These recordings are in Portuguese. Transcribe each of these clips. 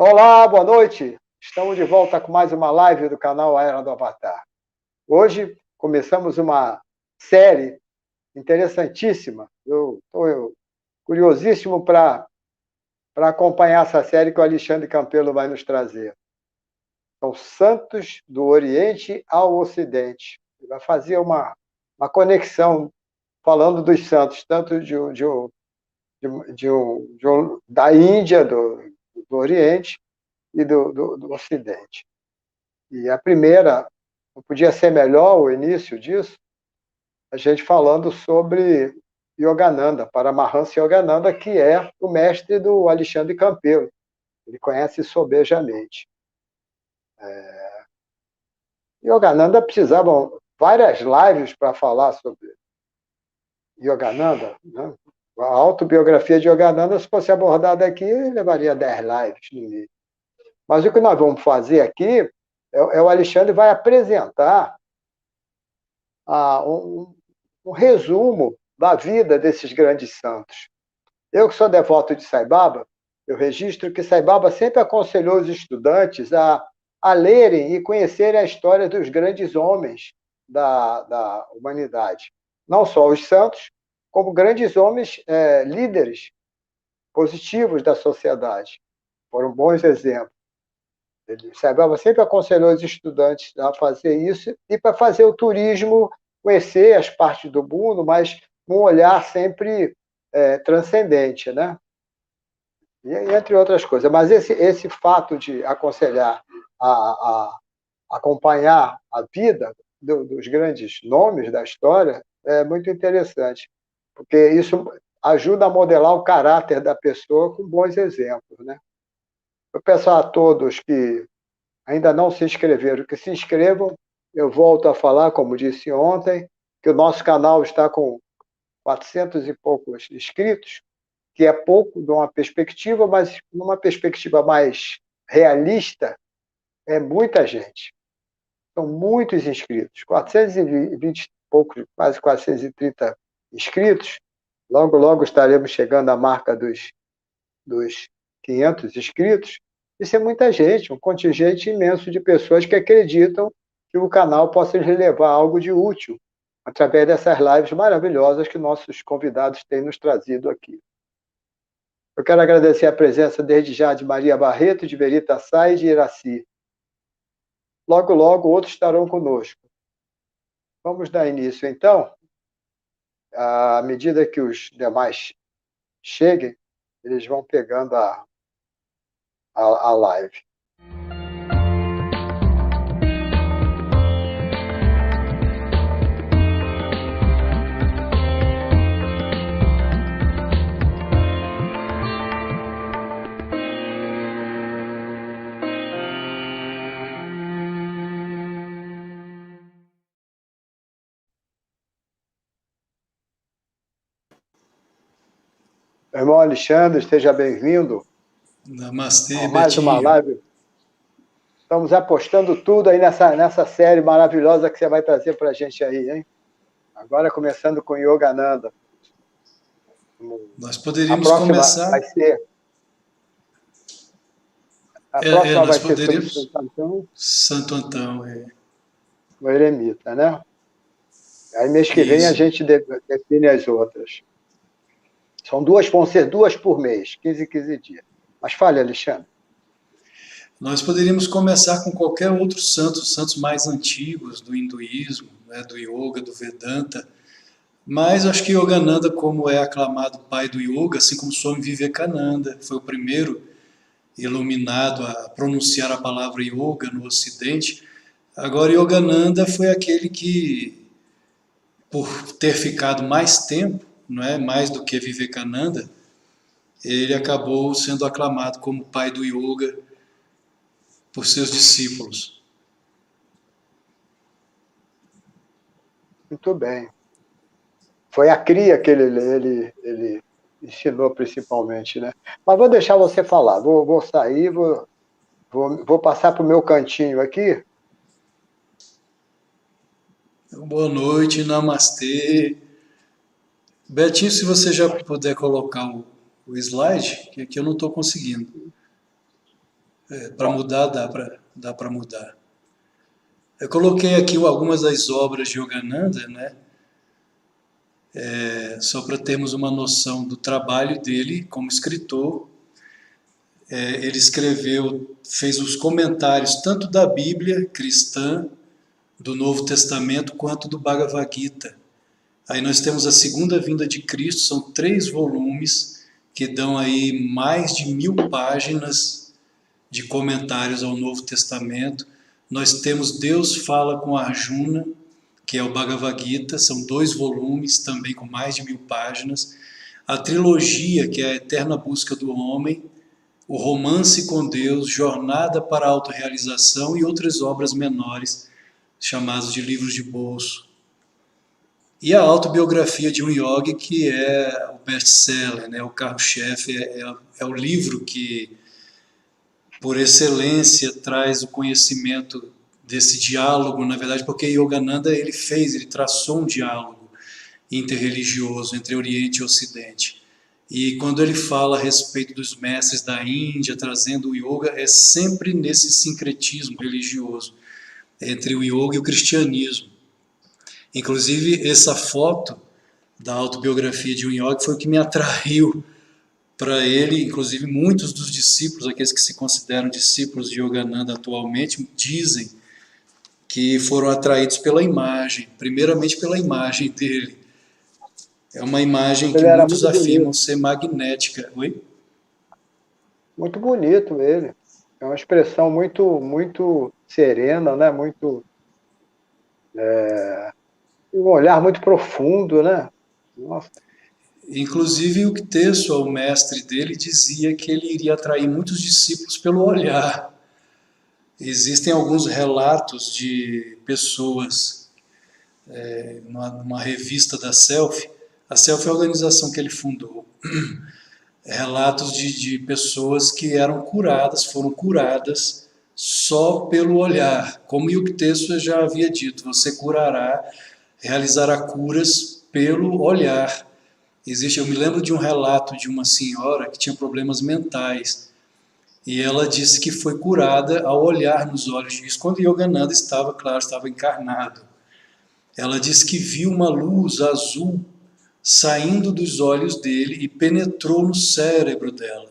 Olá, boa noite. Estamos de volta com mais uma live do canal A Era do Avatar. Hoje começamos uma série interessantíssima. Eu estou curiosíssimo para acompanhar essa série que o Alexandre Campelo vai nos trazer. São Santos do Oriente ao Ocidente. Ele vai fazer uma conexão falando dos santos, tanto da Índia, do Oriente, e do Ocidente. E a primeira, não podia ser melhor o início disso, a gente falando sobre Yogananda, Paramahansa Yogananda, que é o mestre do Alexandre Campelo. Ele conhece sobejamente. Yogananda precisava várias lives para falar sobre Yogananda, né? A autobiografia de Yogananda, se fosse abordada aqui, levaria 10 lives no mínimo. Mas o que nós vamos fazer aqui o Alexandre vai apresentar um resumo da vida desses grandes santos. Eu que sou devoto de Sai Baba, eu registro que Sai Baba sempre aconselhou os estudantes a lerem e conhecerem a história dos grandes homens da humanidade. Não só os santos, como grandes homens líderes positivos da sociedade. Foram bons exemplos. Sai Baba sempre aconselhou os estudantes a fazer isso e para fazer o turismo, conhecer as partes do mundo, mas com um olhar sempre transcendente, né? E entre outras coisas. Mas esse fato de aconselhar a acompanhar a vida dos grandes nomes da história é muito interessante, porque isso ajuda a modelar o caráter da pessoa com bons exemplos, né? Eu peço a todos que ainda não se inscreveram, que se inscrevam. Eu volto a falar, como disse ontem, que o nosso canal está com 400 e poucos inscritos, que é pouco de uma perspectiva, mas numa perspectiva mais realista, é muita gente. São muitos inscritos, 420 e poucos, quase 430 inscritos. Logo, logo estaremos chegando à marca dos 500 inscritos. Isso é muita gente, um contingente imenso de pessoas que acreditam que o canal possa lhes levar algo de útil através dessas lives maravilhosas que nossos convidados têm nos trazido aqui. Eu quero agradecer a presença desde já de Maria Barreto, de Verita Sá e de Iraci. Logo, logo, outros estarão conosco. Vamos dar início, então. À medida que os demais cheguem, eles vão pegando a live. Irmão Alexandre, esteja bem-vindo. Namastê, a mais Betinho. uma live. Estamos apostando tudo aí nessa série maravilhosa que você vai trazer para a gente aí, hein? Agora começando com Yogananda. Nós poderíamos começar... Vai ser... A próxima vai ser sobre Santo Antão. Santo Antão, O eremita, né? Aí mês que vem a gente define as outras. Vão ser duas por mês, 15 em 15 dias. Mas fale, Alexandre. Nós poderíamos começar com qualquer outro santo, os santos mais antigos do hinduísmo, né, do yoga, do Vedanta. Mas acho que Yogananda, como é aclamado pai do yoga, assim como Swami Vivekananda, foi o primeiro iluminado a pronunciar a palavra yoga no Ocidente. Agora, Yogananda foi aquele que, por ter ficado mais tempo, não é, mais do que Vivekananda, ele acabou sendo aclamado como pai do yoga por seus discípulos. Muito bem. Foi a cria que ele ensinou principalmente, né? Mas vou deixar você falar. Vou sair, vou passar para o meu cantinho aqui. Boa noite, namastê. Betinho, se você já puder colocar o slide, que aqui eu não estou conseguindo. Para mudar, dá para mudar. Eu coloquei aqui algumas das obras de Yogananda, né? Só para termos uma noção do trabalho dele como escritor. Ele escreveu, fez os comentários tanto da Bíblia cristã, do Novo Testamento, quanto do Bhagavad Gita. Aí nós temos a Segunda Vinda de Cristo, são 3 volumes que dão aí mais de 1000 páginas de comentários ao Novo Testamento. Nós temos Deus Fala com Arjuna, que é o Bhagavad Gita, são 2 volumes, também com mais de 1000 páginas. A trilogia, que é a Eterna Busca do Homem, o Romance com Deus, Jornada para a Autorrealização e outras obras menores, chamadas de livros de bolso. E a autobiografia de um yogi, que é o best-seller, né? O carro-chefe, é o livro que, por excelência, traz o conhecimento desse diálogo, na verdade, porque Yogananda ele traçou um diálogo interreligioso entre Oriente e Ocidente. E quando ele fala a respeito dos mestres da Índia, trazendo o yoga, é sempre nesse sincretismo religioso entre o yoga e o cristianismo. Inclusive, essa foto da autobiografia de um yogi foi o que me atraiu para ele. Inclusive, muitos dos discípulos, aqueles que se consideram discípulos de Yogananda atualmente, dizem que foram atraídos pela imagem, primeiramente pela imagem dele. É uma imagem que Ele era muitos muito afirmam bonito, ser magnética. Oi? muito bonito ele. É uma expressão muito serena, né? Um olhar muito profundo, né? Nossa, Inclusive, o Kteso, o mestre dele, dizia que ele iria atrair muitos discípulos pelo olhar. Existem alguns relatos de pessoas numa revista da Selfie. A Selfie é a organização que ele fundou. Relatos de pessoas que eram curadas, foram curadas só pelo olhar. Como Yukteswar já havia dito, você curará, realizará curas pelo olhar. Eu me lembro de um relato de uma senhora que tinha problemas mentais. E ela disse que foi curada ao olhar nos olhos disso, quando Yogananda estava, claro, estava encarnado. Ela disse que viu uma luz azul saindo dos olhos dele e penetrou no cérebro dela.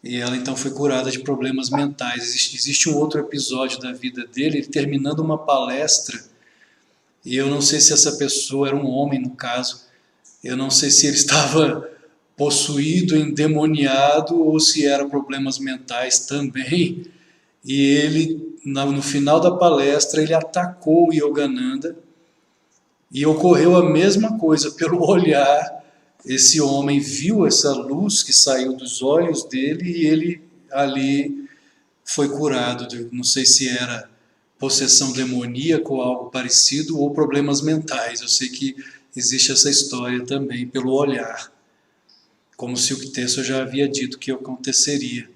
E ela então foi curada de problemas mentais. Existe um outro episódio da vida dele, ele terminando uma palestra, e eu não sei se essa pessoa era um homem, no caso, eu não sei se ele estava possuído, endemoniado, ou se eram problemas mentais também. E ele, no final da palestra, ele atacou o Yogananda, e ocorreu a mesma coisa pelo olhar. Esse homem viu essa luz que saiu dos olhos dele e ele ali foi curado. Não sei se era possessão demoníaca ou algo parecido, ou problemas mentais. Eu sei que existe essa história também pelo olhar, como se o Kteso já havia dito que aconteceria.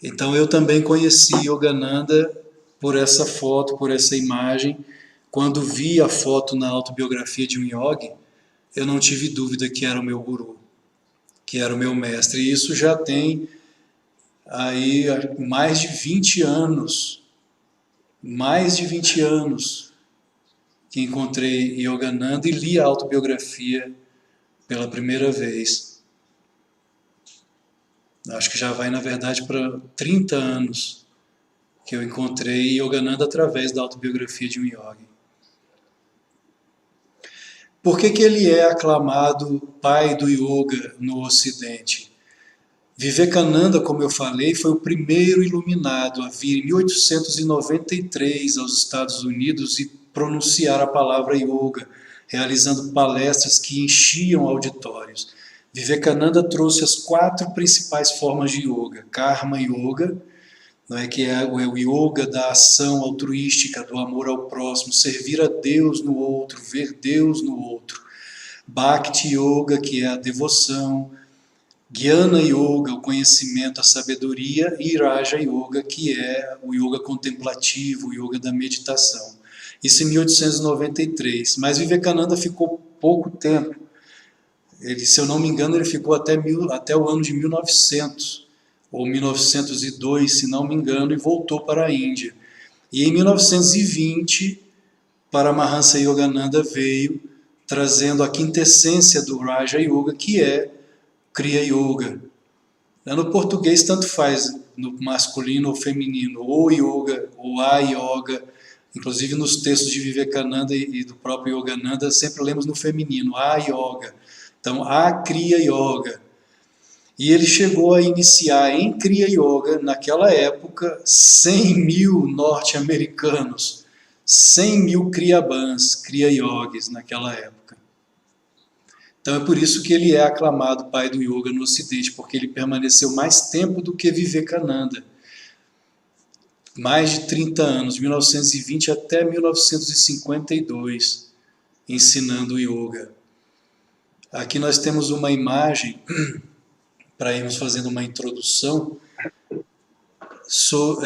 Então eu também conheci Yogananda por essa foto, por essa imagem. Quando vi a foto na autobiografia de um yogi, eu não tive dúvida que era o meu guru, que era o meu mestre. E isso já tem aí mais de 20 anos que encontrei Yogananda e li a autobiografia pela primeira vez. Acho que já vai, na verdade, para 30 anos que eu encontrei Yogananda através da autobiografia de um yogi. Por que ele é aclamado pai do yoga no Ocidente? Vivekananda, como eu falei, foi o primeiro iluminado a vir em 1893 aos Estados Unidos e pronunciar a palavra yoga, realizando palestras que enchiam auditórios. Vivekananda trouxe as 4 principais formas de yoga: Karma Yoga, que é o yoga da ação altruística, do amor ao próximo, servir a Deus no outro, ver Deus no outro. Bhakti Yoga, que é a devoção. Jnana Yoga, o conhecimento, a sabedoria. E Raja Yoga, que é o yoga contemplativo, o yoga da meditação. Isso em 1893. Mas Vivekananda ficou pouco tempo. Ele, se eu não me engano, ele ficou até o ano de 1900, ou 1902, se não me engano, e voltou para a Índia. E em 1920, Paramahansa Yogananda veio trazendo a quintessência do Raja Yoga, que é Kriya Yoga. No português, tanto faz no masculino ou feminino, ou yoga, ou a yoga. Inclusive nos textos de Vivekananda e do próprio Yogananda, sempre lemos no feminino, a yoga. Então, a Kriya Yoga. E ele chegou a iniciar em Kriya Yoga, naquela época, 100 mil norte-americanos, 100 mil Kriyabans, Kriya Yogis naquela época. Então é por isso que ele é aclamado pai do yoga no Ocidente, porque ele permaneceu mais tempo do que Vivekananda. Mais de 30 anos, de 1920 até 1952, ensinando yoga. Aqui nós temos uma imagem, para irmos fazendo uma introdução,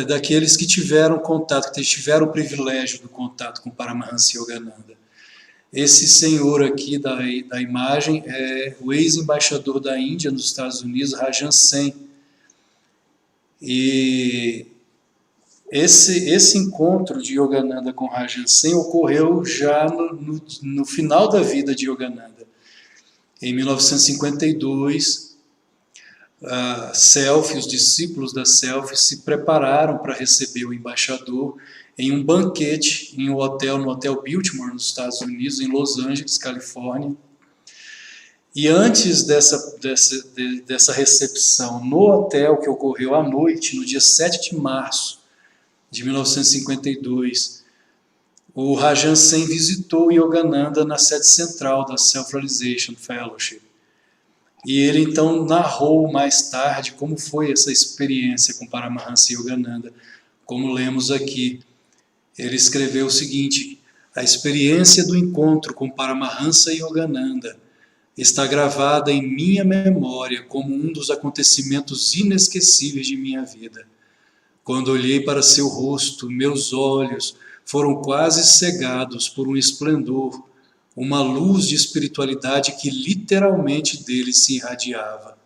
daqueles que tiveram contato, que tiveram o privilégio do contato com Paramahansa Yogananda. Esse senhor aqui da imagem é o ex-embaixador da Índia nos Estados Unidos, Rajan Sen. E esse encontro de Yogananda com Rajan Sen ocorreu já no final da vida de Yogananda. Em 1952, a Selfie, os discípulos da Selfie se prepararam para receber o embaixador em um banquete em um hotel, no Hotel Biltmore, nos Estados Unidos, em Los Angeles, Califórnia. E antes dessa recepção no hotel, que ocorreu à noite, no dia 7 de março de 1952, o Rajan Sen visitou Yogananda na sede central da Self-Realization Fellowship. E ele então narrou mais tarde como foi essa experiência com Paramahansa Yogananda, como lemos aqui. Ele escreveu o seguinte: a experiência do encontro com Paramahansa Yogananda está gravada em minha memória como um dos acontecimentos inesquecíveis de minha vida. Quando olhei para seu rosto, meus olhos foram quase cegados por um esplendor, uma luz de espiritualidade que literalmente dele se irradiava.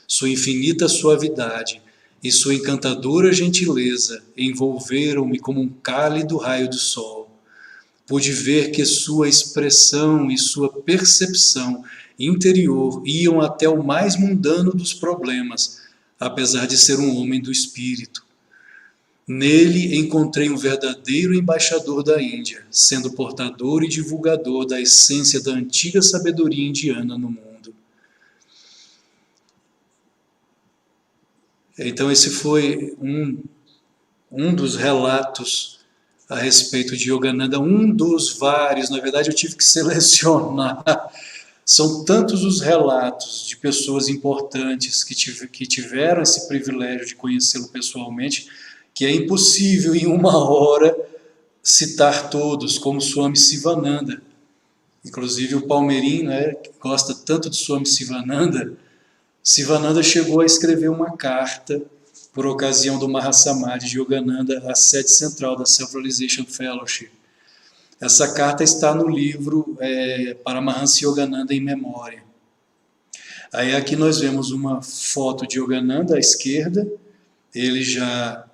Sua infinita suavidade e sua encantadora gentileza envolveram-me como um cálido raio do sol. Pude ver que sua expressão e sua percepção interior iam até o mais mundano dos problemas, apesar de ser um homem do espírito. Nele encontrei um verdadeiro embaixador da Índia, sendo portador e divulgador da essência da antiga sabedoria indiana no mundo. Então esse foi um dos relatos a respeito de Yogananda, um dos vários, na verdade eu tive que selecionar. São tantos os relatos de pessoas importantes que tiveram esse privilégio de conhecê-lo pessoalmente, que é impossível em uma hora citar todos, como Swami Sivananda. Inclusive o Palmeirinho, né, que gosta tanto de Swami Sivananda, Sivananda chegou a escrever uma carta por ocasião do Mahasamadhi de Yogananda à sede central da Self-Realization Fellowship. Essa carta está no livro Paramahansa Yogananda em Memória. Aí aqui nós vemos uma foto de Yogananda à esquerda. Ele já,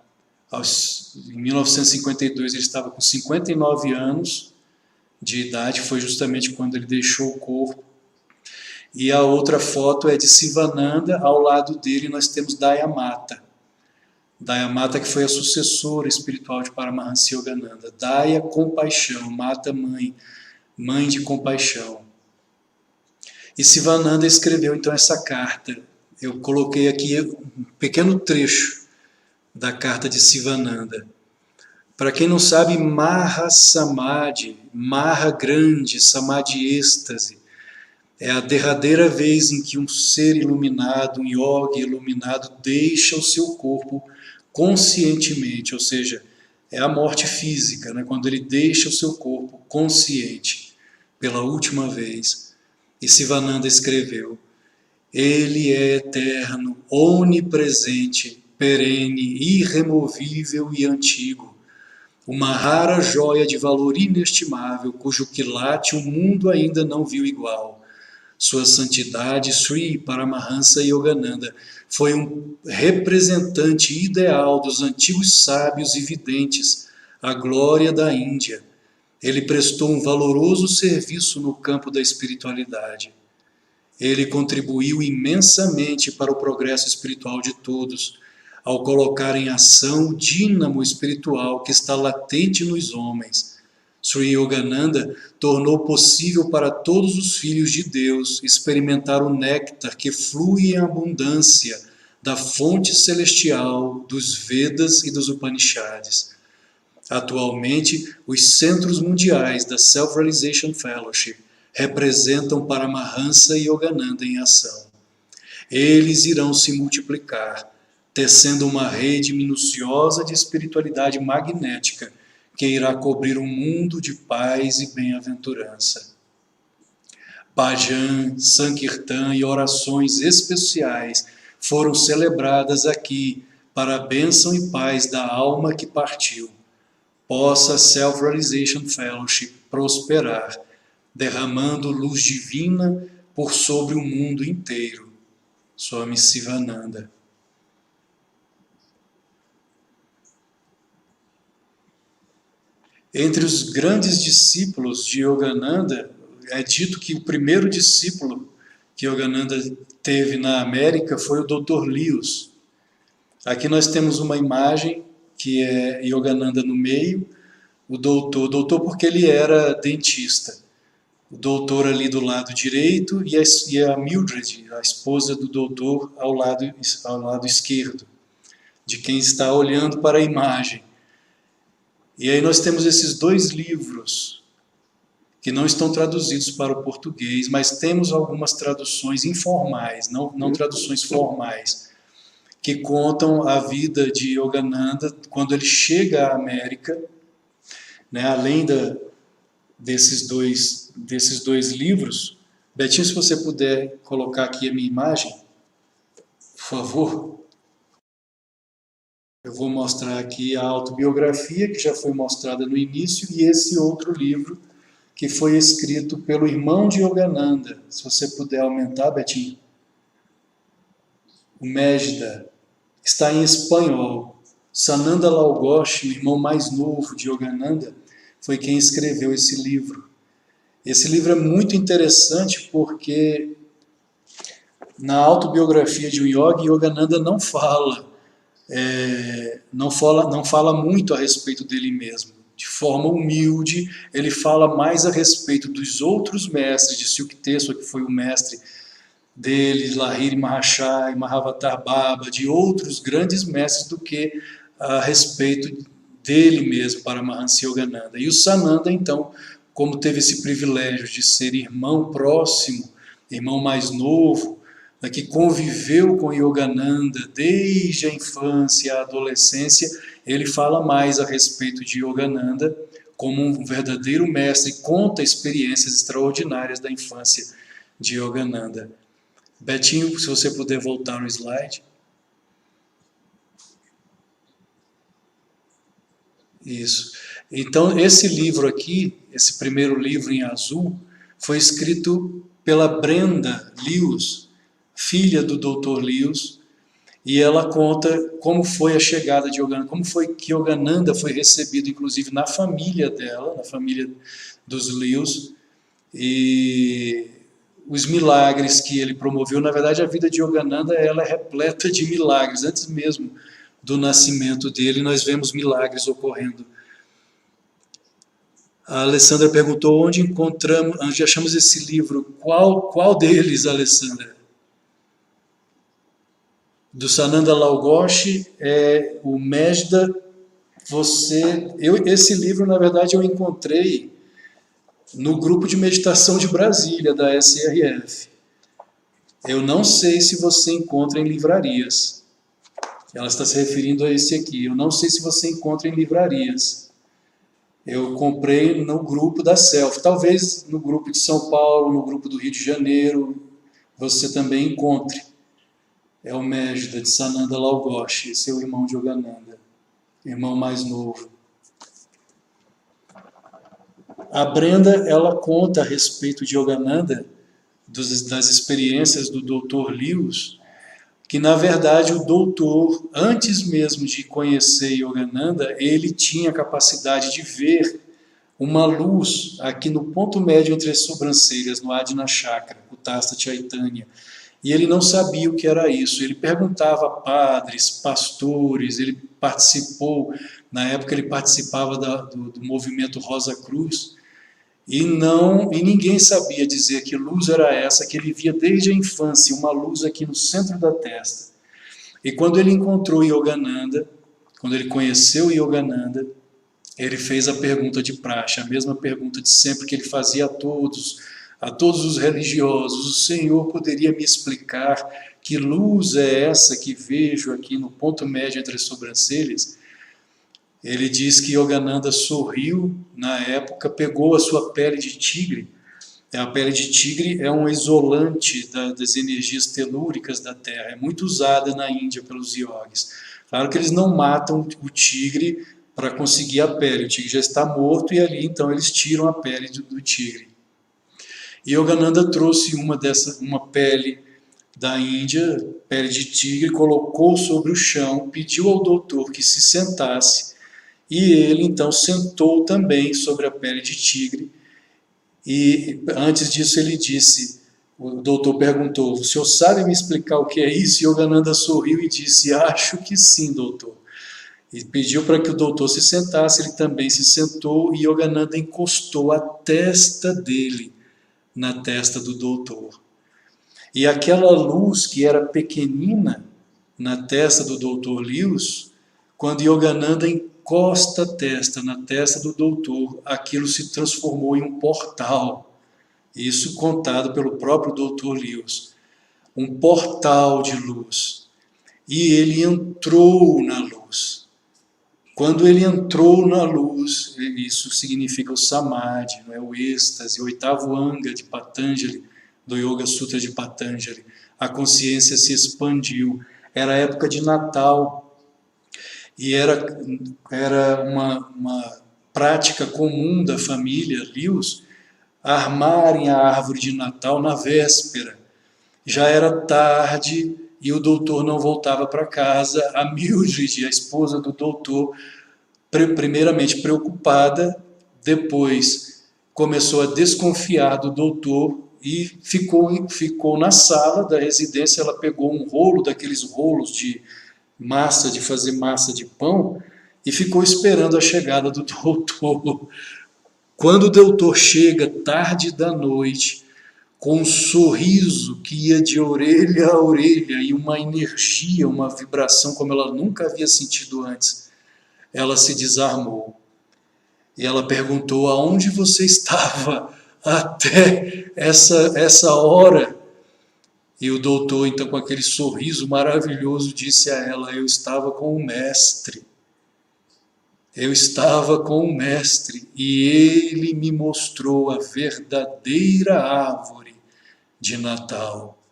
em 1952, ele estava com 59 anos de idade, foi justamente quando ele deixou o corpo. E a outra foto é de Sivananda, ao lado dele nós temos Dayamata. Dayamata, que foi a sucessora espiritual de Paramahansa Yogananda. Daya, compaixão, Mata, mãe, mãe de compaixão. E Sivananda escreveu então essa carta. Eu coloquei aqui um pequeno trecho da carta de Sivananda. Para quem não sabe, Maha Samadhi, Maha grande, Samadhi êxtase, é a derradeira vez em que um ser iluminado, um yogi iluminado, deixa o seu corpo conscientemente, ou seja, é a morte física, né? Quando ele deixa o seu corpo consciente pela última vez. E Sivananda escreveu: ele é eterno, onipresente, perene, irremovível e antigo, uma rara joia de valor inestimável, cujo quilate o mundo ainda não viu igual. Sua Santidade Sri Paramahansa Yogananda foi um representante ideal dos antigos sábios e videntes, a glória da Índia. Ele prestou um valoroso serviço no campo da espiritualidade. Ele contribuiu imensamente para o progresso espiritual de todos, ao colocar em ação o dínamo espiritual que está latente nos homens. Sri Yogananda tornou possível para todos os filhos de Deus experimentar o néctar que flui em abundância da fonte celestial dos Vedas e dos Upanishads. Atualmente, os centros mundiais da Self-Realization Fellowship representam Paramahansa e Yogananda em ação. Eles irão se multiplicar, tecendo uma rede minuciosa de espiritualidade magnética que irá cobrir um mundo de paz e bem-aventurança. Bhajan, Sankirtan e orações especiais foram celebradas aqui para a bênção e paz da alma que partiu. Possa a Self-Realization Fellowship prosperar, derramando luz divina por sobre o mundo inteiro. Swami Sivananda. Entre os grandes discípulos de Yogananda, é dito que o primeiro discípulo que Yogananda teve na América foi o Dr. Lewis. Aqui nós temos uma imagem que é Yogananda no meio, o doutor porque ele era dentista. O doutor ali do lado direito e a Mildred, a esposa do doutor, ao lado esquerdo, de quem está olhando para a imagem. E aí nós temos esses dois livros, que não estão traduzidos para o português, mas temos algumas traduções informais, não traduções formais, que contam a vida de Yogananda quando ele chega à América, né, além desses dois livros. Betinho, se você puder colocar aqui a minha imagem, por favor. Eu vou mostrar aqui a autobiografia, que já foi mostrada no início, e esse outro livro, que foi escrito pelo irmão de Yogananda. Se você puder aumentar, Betinho. O Mejda. Está em espanhol. Sananda Lal Ghosh, o irmão mais novo de Yogananda, foi quem escreveu esse livro. Esse livro é muito interessante porque na autobiografia de um yogi, Yogananda não fala muito a respeito dele mesmo. De forma humilde, ele fala mais a respeito dos outros mestres, de Sukteswar, que foi o mestre dele, Lahiri Mahashaya, Mahavatar Baba, de outros grandes mestres, do que a respeito dele mesmo, Paramahansa Yogananda. E o Sananda, então, como teve esse privilégio de ser irmão próximo, irmão mais novo, que conviveu com Yogananda desde a infância, a adolescência, ele fala mais a respeito de Yogananda como um verdadeiro mestre, e conta experiências extraordinárias da infância de Yogananda. Betinho, se você puder voltar no slide. Isso. Então, esse livro aqui, esse primeiro livro em azul, foi escrito pela Brenda Lewis, filha do Dr. Lewis, e ela conta como foi a chegada de Yogananda, como foi que Yogananda foi recebido, inclusive, na família dela, na família dos Lewis, e os milagres que ele promoveu. Na verdade, a vida de Yogananda ela é repleta de milagres. Antes mesmo do nascimento dele, nós vemos milagres ocorrendo. A Alessandra perguntou onde achamos esse livro. Qual deles, Alessandra? Do Sananda Lal Ghosh, o Mejda. Esse livro, na verdade, eu encontrei no grupo de meditação de Brasília, da SRF. Eu não sei se você encontra em livrarias. Ela está se referindo a esse aqui. Eu não sei se você encontra em livrarias. Eu comprei no grupo da Self. Talvez no grupo de São Paulo, no grupo do Rio de Janeiro, você também encontre. É o Mejda de Sananda Lal Ghosh, esse é o irmão de Yogananda, irmão mais novo. A Brenda, ela conta a respeito de Yogananda das experiências do Dr. Lewis, que na verdade o doutor, antes mesmo de conhecer Yogananda, ele tinha a capacidade de ver uma luz aqui no ponto médio entre as sobrancelhas, no Adina Chakra, o Tasta Chaitanya. E ele não sabia o que era isso. Ele perguntava a padres, pastores, ele participou, na época ele participava do movimento Rosa Cruz, e ninguém sabia dizer que luz era essa, que ele via desde a infância, uma luz aqui no centro da testa. E quando ele encontrou Yogananda, quando ele conheceu Yogananda, ele fez a pergunta de praxe, a mesma pergunta de sempre que ele fazia a todos os religiosos: o Senhor poderia me explicar que luz é essa que vejo aqui no ponto médio entre as sobrancelhas? Ele diz que Yogananda sorriu na época, pegou a sua pele de tigre. A pele de tigre é um isolante das energias telúricas da Terra, é muito usada na Índia pelos yogis. Claro que eles não matam o tigre para conseguir a pele, o tigre já está morto e ali então eles tiram a pele do tigre. E Yogananda trouxe uma pele da Índia, pele de tigre, colocou sobre o chão, pediu ao doutor que se sentasse, e ele então sentou também sobre a pele de tigre. E antes disso ele disse, o doutor perguntou: o senhor sabe me explicar o que é isso? E Yogananda sorriu e disse: acho que sim, doutor. E pediu para que o doutor se sentasse, ele também se sentou, e Yogananda encostou a testa dele na testa do doutor. E aquela luz que era pequenina na testa do doutor Lewis, quando Yogananda encosta a testa na testa do doutor, aquilo se transformou em um portal. Isso contado pelo próprio doutor Lewis. Um portal de luz. E ele entrou na luz. Quando ele entrou na luz, isso significa o samadhi, não é? O êxtase, o 8º anga de Patanjali, do Yoga Sutra de Patanjali. A consciência se expandiu. Era a época de Natal. E era uma prática comum da família Lewis armarem a árvore de Natal na véspera. Já era tarde e o doutor não voltava para casa. A Mildred, a esposa do doutor, primeiramente preocupada, depois começou a desconfiar do doutor e ficou na sala da residência. Ela pegou um rolo, daqueles rolos de fazer massa de pão, e ficou esperando a chegada do doutor. Quando o doutor chega, tarde da noite, com um sorriso que ia de orelha a orelha e uma energia, uma vibração como ela nunca havia sentido antes, ela se desarmou. E ela perguntou: aonde você estava até essa hora? E o doutor, então, com aquele sorriso maravilhoso, disse a ela: eu estava com o mestre. Eu estava com o mestre e ele me mostrou a verdadeira árvore de Natal.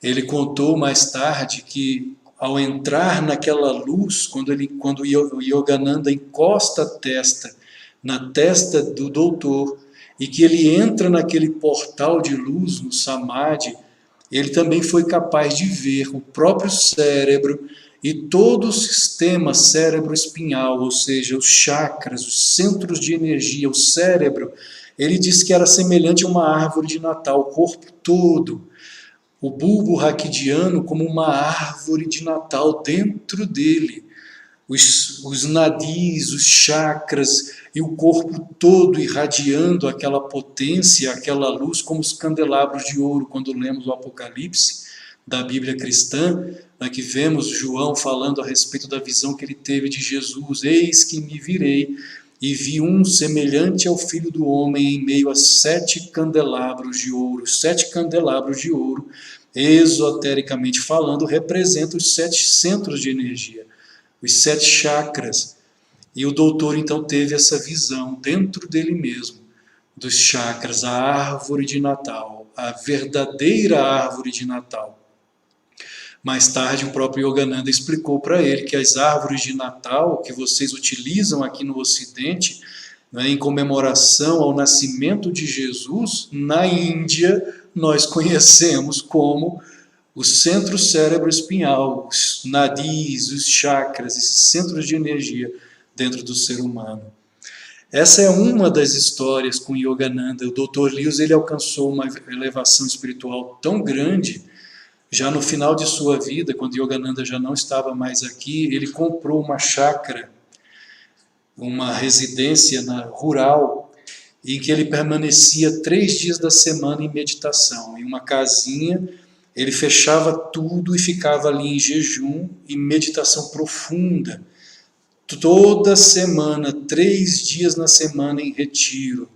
Ele contou mais tarde que, ao entrar naquela luz, quando o Yogananda encosta a testa na testa do doutor, e que ele entra naquele portal de luz, no Samadhi, ele também foi capaz de ver o próprio cérebro e todo o sistema cérebro-espinhal, ou seja, os chakras, os centros de energia, o cérebro. Ele disse que era semelhante a uma árvore de Natal, o corpo todo. O bulbo raquidiano como uma árvore de Natal dentro dele. Os nadis, os chakras e o corpo todo irradiando aquela potência, aquela luz, como os candelabros de ouro, quando lemos o Apocalipse da Bíblia cristã, que vemos João falando a respeito da visão que ele teve de Jesus: eis que me virei e vi um semelhante ao Filho do Homem em meio a 7 candelabros de ouro. Os 7 candelabros de ouro, esotericamente falando, representam os 7 centros de energia, os 7 chakras. E o doutor então teve essa visão dentro dele mesmo, dos chakras, a árvore de Natal, a verdadeira árvore de Natal. Mais tarde, o próprio Yogananda explicou para ele que as árvores de Natal que vocês utilizam aqui no Ocidente, né, em comemoração ao nascimento de Jesus, na Índia, nós conhecemos como o centro cérebro espinhal, os nadis, os chakras, esses centros de energia dentro do ser humano. Essa é uma das histórias com Yogananda. O Dr. Lewis, ele alcançou uma elevação espiritual tão grande, já no final de sua vida, quando Yogananda já não estava mais aqui, ele comprou uma chácara, uma residência rural, em que ele permanecia 3 dias da semana em meditação, em uma casinha. Ele fechava tudo e ficava ali em jejum e meditação profunda. Toda semana, 3 dias na semana em retiro.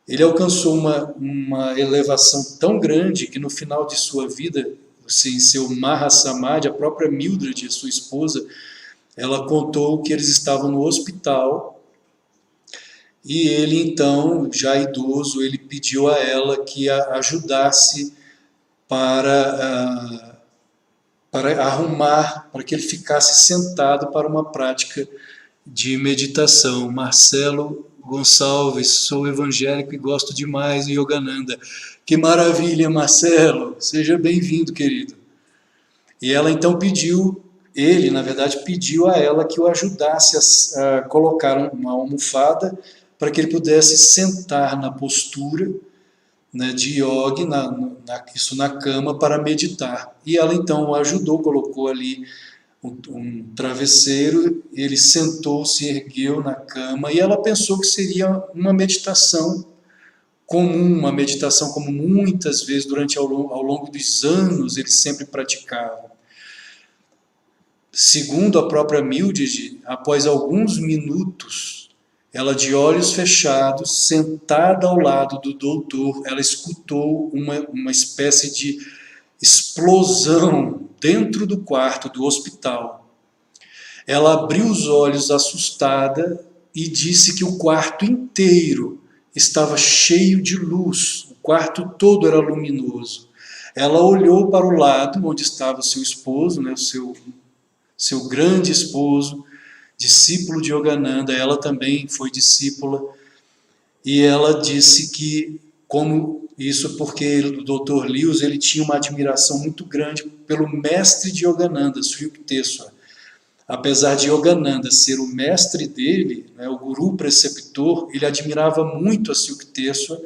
Ele alcançou uma elevação tão grande que no final de sua vida, em seu Mahasamadhi, a própria Mildred, a sua esposa, ela contou que eles estavam no hospital e ele então, já idoso, ele pediu a ela que a ajudasse para arrumar, para que ele ficasse sentado para uma prática de meditação. Marcelo Gonçalves, sou evangélico e gosto demais do Yogananda. Que maravilha, Marcelo! Seja bem-vindo, querido. E ela então pediu, ele na verdade pediu a ela que o ajudasse a colocar uma almofada para que ele pudesse sentar na postura, né, de yoga, isso na cama, para meditar. E ela então o ajudou, colocou ali um travesseiro, ele sentou, se ergueu na cama, e ela pensou que seria uma meditação comum, uma meditação como muitas vezes ao longo dos anos ele sempre praticava. Segundo a própria Mildred, após alguns minutos, ela de olhos fechados, sentada ao lado do doutor, ela escutou uma espécie de explosão dentro do quarto do hospital. Ela abriu os olhos assustada e disse que o quarto inteiro estava cheio de luz, o quarto todo era luminoso. Ela olhou para o lado onde estava o seu esposo, né, o seu grande esposo, discípulo de Yogananda, ela também foi discípula, e ela disse que, como isso porque o Dr. Lewis, ele tinha uma admiração muito grande pelo mestre de Yogananda, Sri Yukteswar. Apesar de Yogananda ser o mestre dele, né, o guru preceptor, ele admirava muito a Sri Yukteswar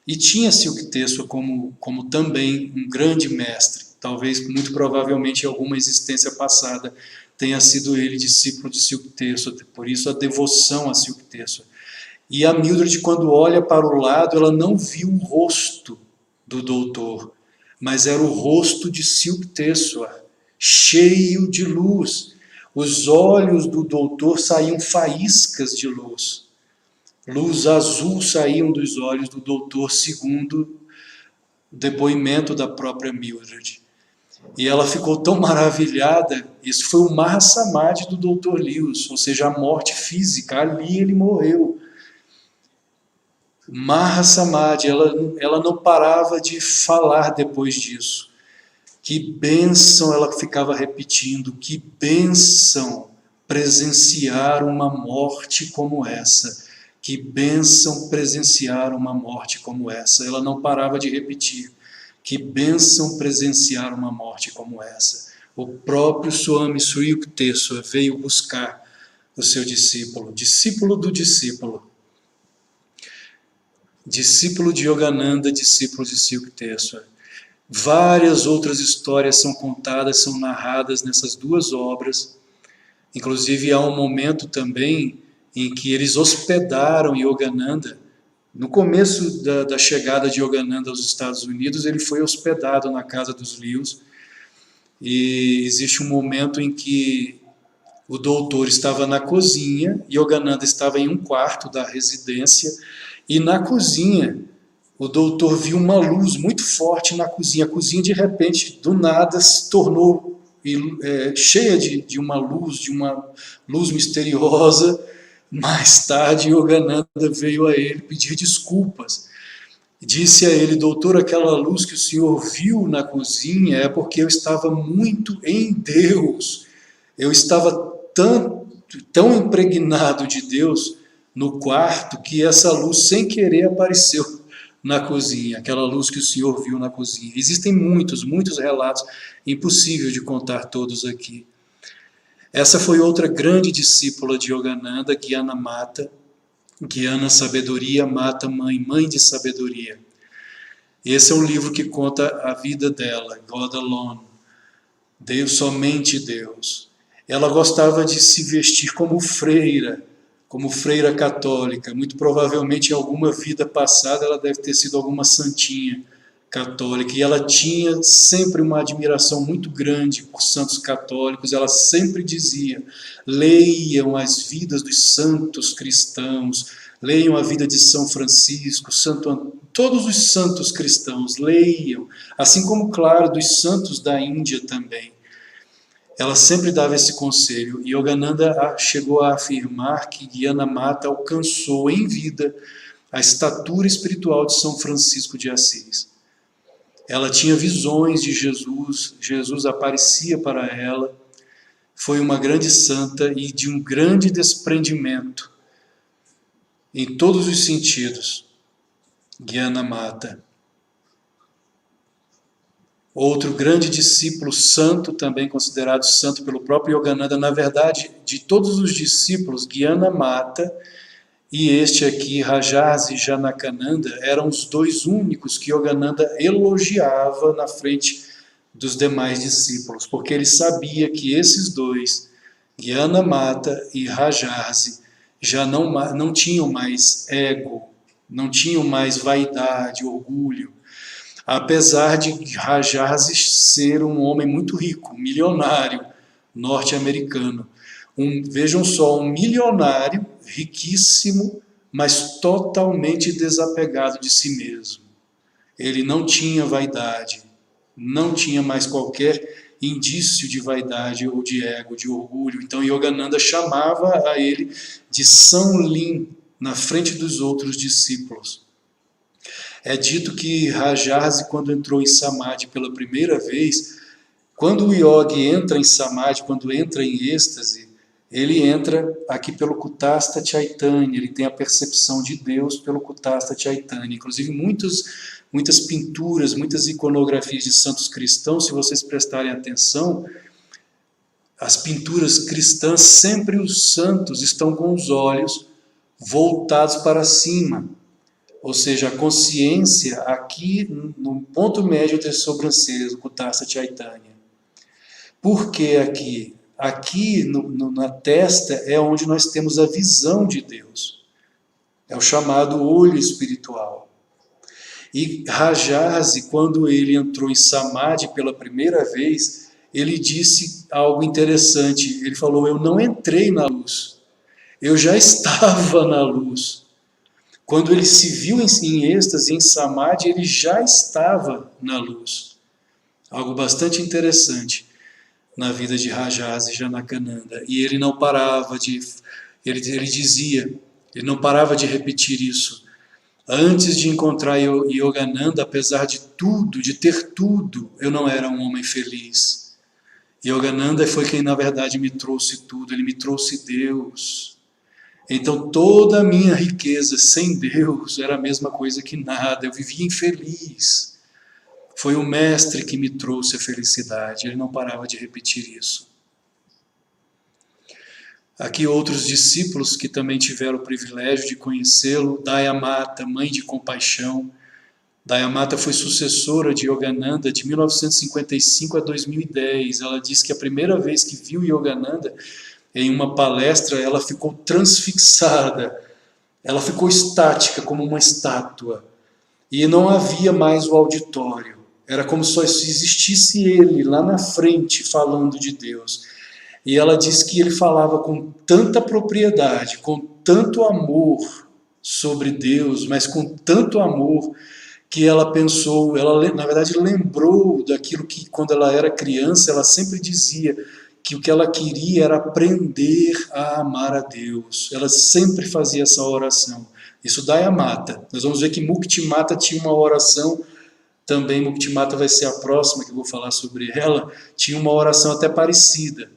e tinha Sri Yukteswar como também um grande mestre. Talvez, muito provavelmente, em alguma existência passada, tenha sido ele discípulo de Sri Yukteswar, por isso a devoção a Sri Yukteswar. E a Mildred, quando olha para o lado, ela não viu o rosto do doutor, mas era o rosto de Sri Yukteswar, cheio de luz. Os olhos do doutor saíam faíscas de luz. Luz azul saíam dos olhos do doutor, segundo o depoimento da própria Mildred. E ela ficou tão maravilhada, isso foi o Mahasamadhi do Dr. Lewis, ou seja, a morte física, ali ele morreu. Mahasamadhi, ela não parava de falar depois disso. Que bênção, ela ficava repetindo, que bênção presenciar uma morte como essa. Que bênção presenciar uma morte como essa. Ela não parava de repetir. Que bênção presenciar uma morte como essa. O próprio Swami Sri Yukteswar veio buscar o seu discípulo, discípulo do discípulo. Discípulo de Yogananda, discípulo de Sri Yukteswar. Várias outras histórias são contadas, são narradas nessas duas obras. Inclusive há um momento também em que eles hospedaram Yogananda. No começo da chegada de Yogananda aos Estados Unidos, ele foi hospedado na casa dos Lewis, e existe um momento em que o doutor estava na cozinha, Yogananda estava em um quarto da residência, e na cozinha o doutor viu uma luz muito forte na cozinha. A cozinha, de repente, do nada, se tornou cheia de uma luz misteriosa. Mais tarde, Yogananda veio a ele pedir desculpas. Disse a ele: doutor, aquela luz que o senhor viu na cozinha é porque eu estava muito em Deus. Eu estava tão impregnado de Deus no quarto que essa luz, sem querer, apareceu na cozinha, aquela luz que o Senhor viu na cozinha. Existem muitos, muitos relatos, impossível de contar todos aqui. Essa foi outra grande discípula de Yogananda, Gyana Mata. Gyana, sabedoria, Mata, mãe, mãe de sabedoria. Esse é um livro que conta a vida dela, God Alone, Deus, somente Deus. Ela gostava de se vestir como freira católica. Muito provavelmente em alguma vida passada ela deve ter sido alguma santinha católica. E ela tinha sempre uma admiração muito grande por santos católicos. Ela sempre dizia: leiam as vidas dos santos cristãos, leiam a vida de São Francisco, todos os santos cristãos, leiam. Assim como, claro, dos santos da Índia também. Ela sempre dava esse conselho. E Yogananda chegou a afirmar que Gyana Mata alcançou em vida a estatura espiritual de São Francisco de Assis. Ela tinha visões de Jesus, Jesus aparecia para ela, foi uma grande santa e de um grande desprendimento em todos os sentidos. Gyana Mata. Outro grande discípulo santo, também considerado santo pelo próprio Yogananda, na verdade, de todos os discípulos, Gyana Mata e este aqui, Rajarsi Janakananda, eram os dois únicos que Yogananda elogiava na frente dos demais discípulos, porque ele sabia que esses dois, Gyana Mata e Rajarsi, já não tinham mais ego, não tinham mais vaidade, orgulho. Apesar de Rajarsi ser um homem muito rico, milionário, norte-americano. Vejam só, um milionário, riquíssimo, mas totalmente desapegado de si mesmo. Ele não tinha vaidade, não tinha mais qualquer indício de vaidade ou de ego, de orgulho. Então Yogananda chamava a ele de São Lin, na frente dos outros discípulos. É dito que Rajarsi, quando entrou em Samadhi pela primeira vez, quando o yogi entra em Samadhi, quando entra em êxtase, ele entra aqui pelo Kutastha Chaitanya, ele tem a percepção de Deus pelo Kutastha Chaitanya. Inclusive, muitas pinturas, muitas iconografias de santos cristãos, se vocês prestarem atenção, as pinturas cristãs, sempre os santos estão com os olhos voltados para cima. Ou seja, a consciência aqui no ponto médio das sobrancelhas, do Kutastha Chaitanya. Por que aqui? Aqui na testa é onde nós temos a visão de Deus. É o chamado olho espiritual. E Rajarsi, quando ele entrou em Samadhi pela primeira vez, ele disse algo interessante. Ele falou: eu não entrei na luz, eu já estava na luz. Quando ele se viu em êxtase, em Samadhi, ele já estava na luz. Algo bastante interessante na vida de Rajarsi Janakananda. E ele não parava ele dizia, ele não parava de repetir isso. Antes de encontrar Yogananda, apesar de tudo, de ter tudo, eu não era um homem feliz. Yogananda foi quem, na verdade, me trouxe tudo. Ele me trouxe Deus. Então, toda a minha riqueza sem Deus era a mesma coisa que nada. Eu vivia infeliz. Foi o mestre que me trouxe a felicidade. Ele não parava de repetir isso. Aqui outros discípulos que também tiveram o privilégio de conhecê-lo. Daya Mata, mãe de compaixão. Daya Mata foi sucessora de Yogananda de 1955 a 2010. Ela disse que a primeira vez que viu Yogananda em uma palestra, ela ficou transfixada, ela ficou estática, como uma estátua. E não havia mais o auditório. Era como se só existisse ele lá na frente, falando de Deus. E ela disse que ele falava com tanta propriedade, com tanto amor sobre Deus, mas com tanto amor, que ela pensou, ela na verdade lembrou daquilo que quando ela era criança, ela sempre dizia, que o que ela queria era aprender a amar a Deus. Ela sempre fazia essa oração. Isso Daya Mata. Nós vamos ver que Mukti Mata tinha uma oração, também Mukti Mata vai ser a próxima que eu vou falar sobre ela, tinha uma oração até parecida.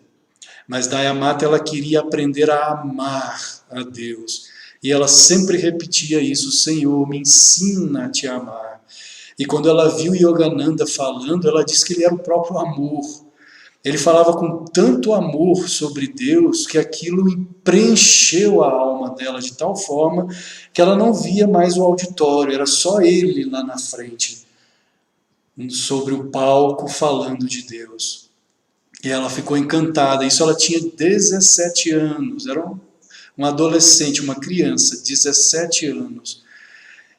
Mas Daya Mata, ela queria aprender a amar a Deus. E ela sempre repetia isso: Senhor, me ensina a te amar. E quando ela viu Yogananda falando, ela disse que ele era o próprio amor. Ele falava com tanto amor sobre Deus que aquilo preencheu a alma dela de tal forma que ela não via mais o auditório, era só ele lá na frente, sobre o palco, falando de Deus. E ela ficou encantada. Isso ela tinha 17 anos, era uma adolescente, uma criança, 17 anos.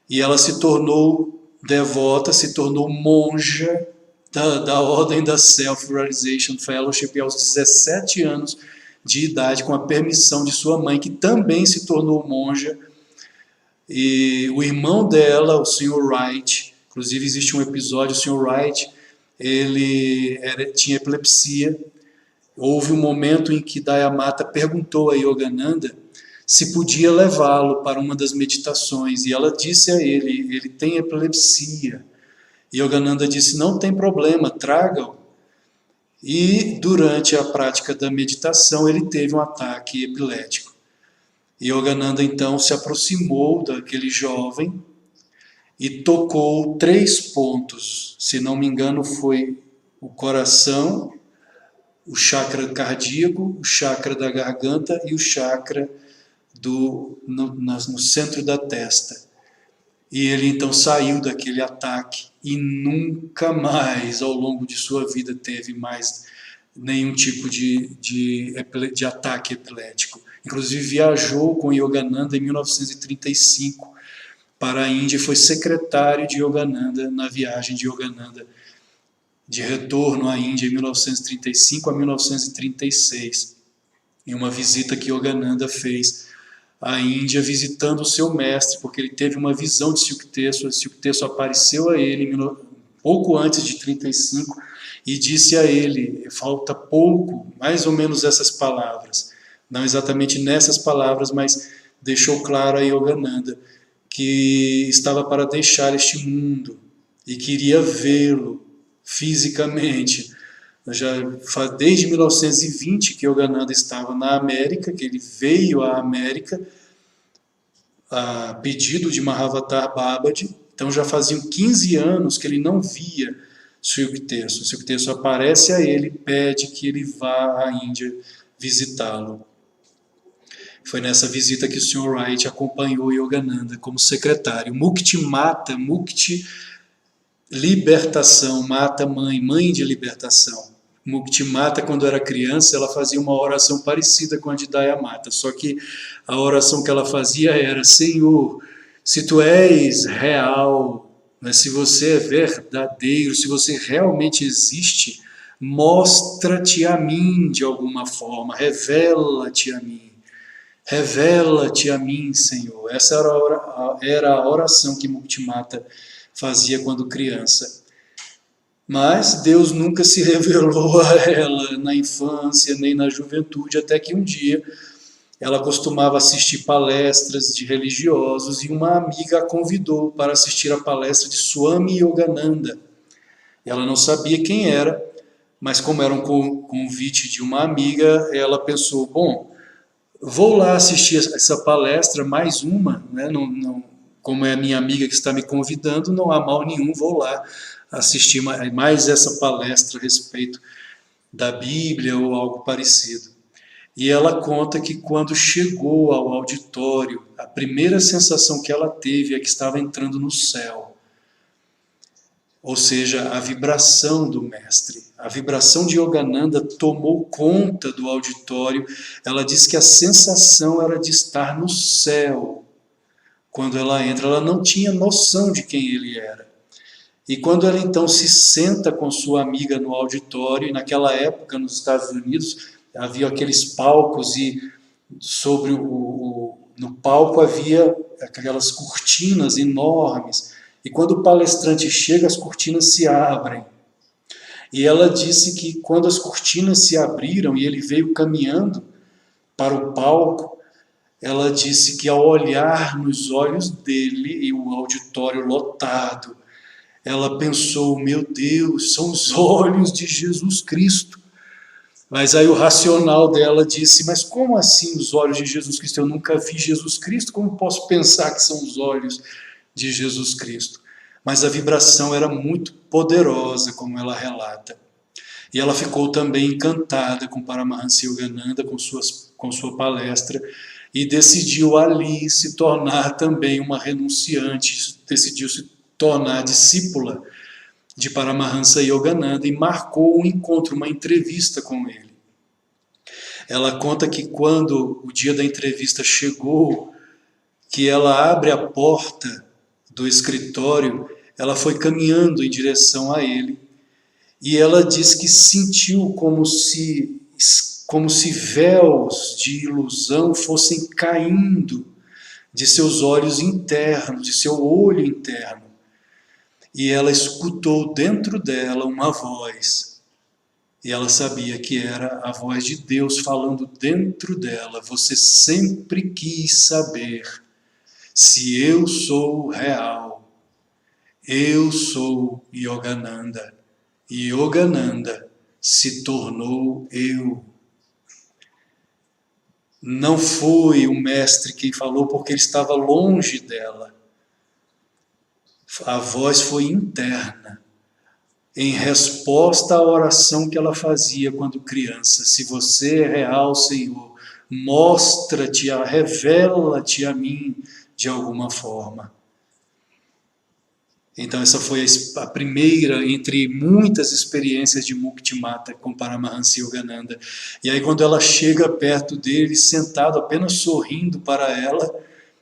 E ela se tornou devota, se tornou monja da Ordem da Self-Realization Fellowship aos 17 anos de idade, com a permissão de sua mãe, que também se tornou monja. E o irmão dela, o Sr. Wright, inclusive existe um episódio, o Sr. Wright, ele tinha epilepsia. Houve um momento em que Dayamata perguntou a Yogananda se podia levá-lo para uma das meditações, e ela disse a ele tem epilepsia. E Yogananda disse, não tem problema, traga-o. E durante a prática da meditação ele teve um ataque epilético. E Yogananda então se aproximou daquele jovem e tocou 3 pontos, se não me engano foi o coração, o chakra cardíaco, o chakra da garganta e o chakra no centro da testa. E ele então saiu daquele ataque e nunca mais ao longo de sua vida teve mais nenhum tipo de ataque epilético. Inclusive viajou com Yogananda em 1935 para a Índia e foi secretário de Yogananda na viagem de Yogananda de retorno à Índia em 1935 a 1936, em uma visita que Yogananda fez à Índia, visitando o seu mestre, porque ele teve uma visão de Silkteso apareceu a ele pouco antes de 35 e disse a ele, falta pouco, mais ou menos essas palavras, não exatamente nessas palavras, mas deixou claro a Yogananda que estava para deixar este mundo e queria vê-lo fisicamente. Desde 1920 que Yogananda estava na América, que ele veio à América a pedido de Mahavatar Babaji, então já faziam 15 anos que ele não via Silkteso. Silkteso aparece a ele, pede que ele vá à Índia visitá-lo. Foi nessa visita que o Sr. Wright acompanhou Yogananda como secretário. Mukti mata, Mukti libertação, mata mãe, mãe de libertação. Mukti mata, quando era criança, ela fazia uma oração parecida com a de Dayamata, só que a oração que ela fazia era: Senhor, se tu és real, né, se você é verdadeiro, se você realmente existe, mostra-te a mim de alguma forma, revela-te a mim. Revela-te a mim, Senhor. Essa era a oração que Mukti mata fazia quando criança. Mas Deus nunca se revelou a ela na infância nem na juventude, até que um dia ela costumava assistir palestras de religiosos e uma amiga a convidou para assistir a palestra de Swami Yogananda. Ela não sabia quem era, mas como era um convite de uma amiga, ela pensou, bom, vou lá assistir essa palestra, mais uma, né? Como é a minha amiga que está me convidando, não há mal nenhum, vou lá assistir mais essa palestra a respeito da Bíblia ou algo parecido. E ela conta que quando chegou ao auditório, a primeira sensação que ela teve é que estava entrando no céu. Ou seja, a vibração do mestre, a vibração de Yogananda tomou conta do auditório. Ela disse que a sensação era de estar no céu. Quando ela entra, ela não tinha noção de quem ele era. E quando ela então se senta com sua amiga no auditório, e naquela época nos Estados Unidos havia aqueles palcos e no palco havia aquelas cortinas enormes. E quando o palestrante chega, as cortinas se abrem. E ela disse que quando as cortinas se abriram e ele veio caminhando para o palco, ela disse que ao olhar nos olhos dele e o auditório lotado, ela pensou, meu Deus, são os olhos de Jesus Cristo. Mas aí o racional dela disse, mas como assim os olhos de Jesus Cristo? Eu nunca vi Jesus Cristo, como posso pensar que são os olhos de Jesus Cristo? Mas a vibração era muito poderosa, como ela relata. E ela ficou também encantada com Paramahansa Yogananda, com sua palestra, e decidiu ali se tornar também uma renunciante, decidiu se tornar discípula de Paramahansa Yogananda e marcou um encontro, uma entrevista com ele. Ela conta que quando o dia da entrevista chegou, que ela abre a porta do escritório, ela foi caminhando em direção a ele e ela diz que sentiu como se véus de ilusão fossem caindo de seus olhos internos, de seu olho interno. E ela escutou dentro dela uma voz. E ela sabia que era a voz de Deus falando dentro dela. Você sempre quis saber se eu sou real. Eu sou Yogananda. E Yogananda se tornou eu. Não foi o mestre quem falou porque ele estava longe dela. A voz foi interna, em resposta à oração que ela fazia quando criança. Se você é real, Senhor, mostra-te, revela-te a mim de alguma forma. Então essa foi a primeira entre muitas experiências de Muktimata com Paramahansa Yogananda. E aí quando ela chega perto dele, sentado, apenas sorrindo para ela,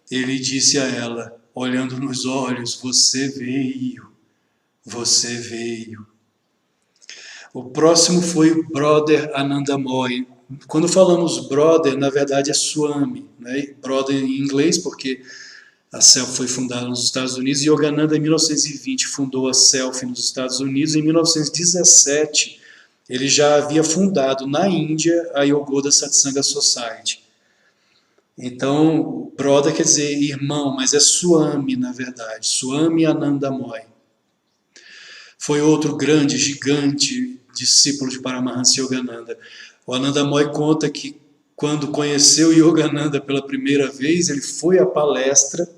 ele disse a ela, olhando nos olhos, você veio. Você veio. O próximo foi o Brother Anandamoy. Quando falamos brother, na verdade é Swami, né? Brother em inglês, porque a Self foi fundada nos Estados Unidos e Yogananda, em 1920, fundou a Self nos Estados Unidos. Em 1917, ele já havia fundado na Índia a Yogoda Satsanga Society. Então, brother quer dizer irmão, mas é Swami, na verdade. Swami Anandamoy. Foi outro grande, gigante discípulo de Paramahansa Yogananda. O Anandamoy conta que quando conheceu Yogananda pela primeira vez, ele foi à palestra,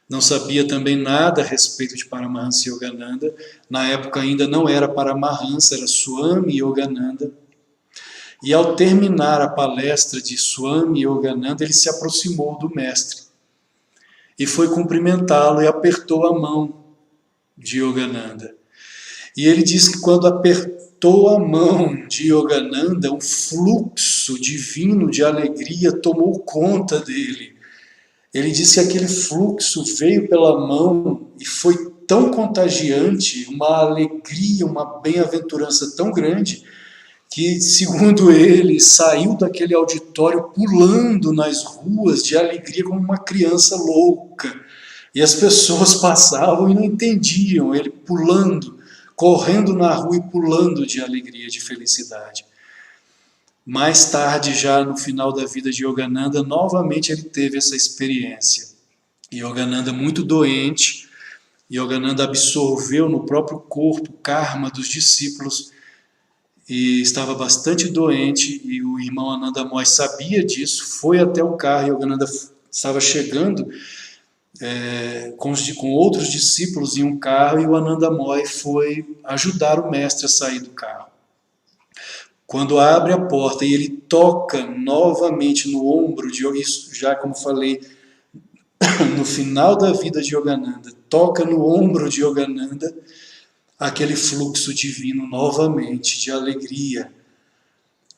não sabia também nada a respeito de Paramahansa Yogananda. Na época ainda não era Paramahansa, era Swami Yogananda. E ao terminar a palestra de Swami Yogananda, ele se aproximou do mestre e foi cumprimentá-lo e apertou a mão de Yogananda. E ele diz que quando apertou a mão de Yogananda, um fluxo divino de alegria tomou conta dele. Ele disse que aquele fluxo veio pela mão e foi tão contagiante, uma alegria, uma bem-aventurança tão grande, que, segundo ele, saiu daquele auditório pulando nas ruas de alegria como uma criança louca. E as pessoas passavam e não entendiam ele pulando, correndo na rua e pulando de alegria, de felicidade. Mais tarde, já no final da vida de Yogananda, novamente ele teve essa experiência. Yogananda muito doente, Yogananda absorveu no próprio corpo o karma dos discípulos e estava bastante doente, e o irmão Anandamoy sabia disso, foi até o carro, Yogananda estava chegando com outros discípulos em um carro, e o Anandamoy foi ajudar o mestre a sair do carro. Quando abre a porta e ele toca novamente no ombro de isso, já como falei, no final da vida de Yogananda, toca no ombro de Yogananda, aquele fluxo divino novamente de alegria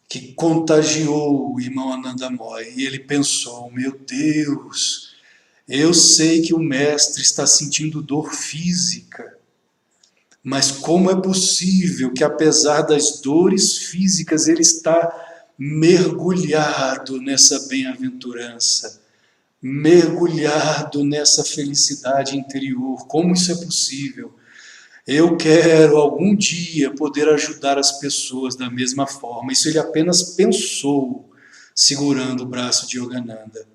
que contagiou o irmão Anandamoy. E ele pensou, meu Deus, eu sei que o mestre está sentindo dor física, mas como é possível que, apesar das dores físicas, ele está mergulhado nessa bem-aventurança, mergulhado nessa felicidade interior? Como isso é possível? Eu quero algum dia poder ajudar as pessoas da mesma forma. Isso ele apenas pensou, segurando o braço de Yogananda.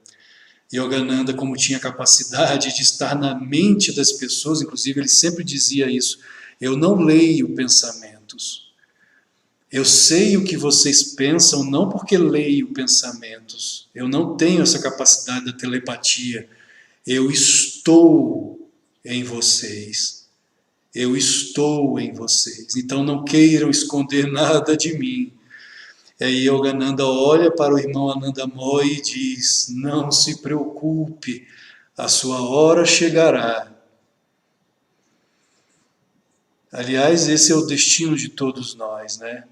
Yogananda, como tinha capacidade de estar na mente das pessoas, inclusive ele sempre dizia isso, eu não leio pensamentos, Eu sei o que vocês pensam não porque leio pensamentos. Eu não tenho essa capacidade da telepatia. Eu estou em vocês. Eu estou em vocês. Então não queiram esconder nada de mim. E aí Yogananda olha para o irmão Anandamoy e diz: não se preocupe, a sua hora chegará. Aliás, esse é o destino de todos nós, né?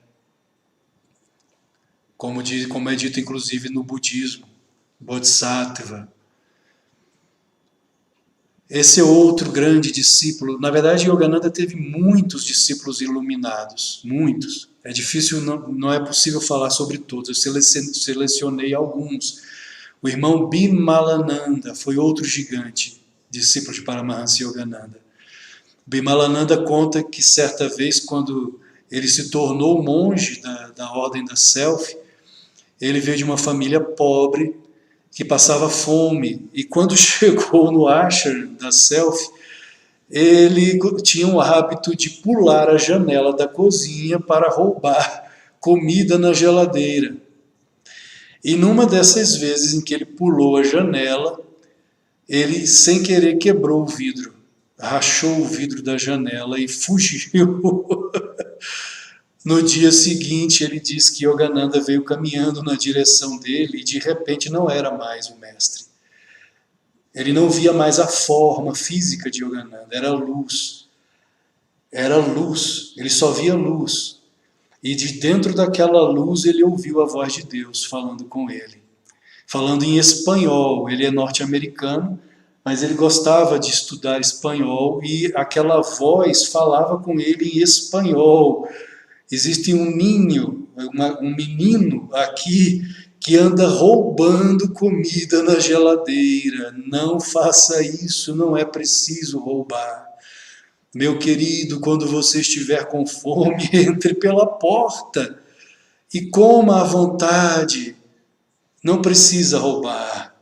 Como é dito inclusive no budismo, Bodhisattva. Esse é outro grande discípulo. Na verdade, Yogananda teve muitos discípulos iluminados, muitos. É difícil, não é possível falar sobre todos. Eu selecionei alguns. O irmão Bimalananda foi outro gigante, discípulo de Paramahansa Yogananda. Bimalananda conta que certa vez, quando ele se tornou monge da ordem da Self, ele veio de uma família pobre que passava fome, e quando chegou no ashram da Self, ele tinha o hábito de pular a janela da cozinha para roubar comida na geladeira. E numa dessas vezes em que ele pulou a janela, ele sem querer quebrou o vidro, rachou o vidro da janela e fugiu. No dia seguinte, ele diz que Yogananda veio caminhando na direção dele e de repente não era mais o mestre. Ele não via mais a forma física de Yogananda, era luz. Era luz, ele só via luz. E de dentro daquela luz ele ouviu a voz de Deus falando com ele. Falando em espanhol, ele é norte-americano, mas ele gostava de estudar espanhol e aquela voz falava com ele em espanhol. Existe um menino aqui que anda roubando comida na geladeira. Não faça isso, não é preciso roubar. Meu querido, quando você estiver com fome, entre pela porta e coma à vontade. Não precisa roubar.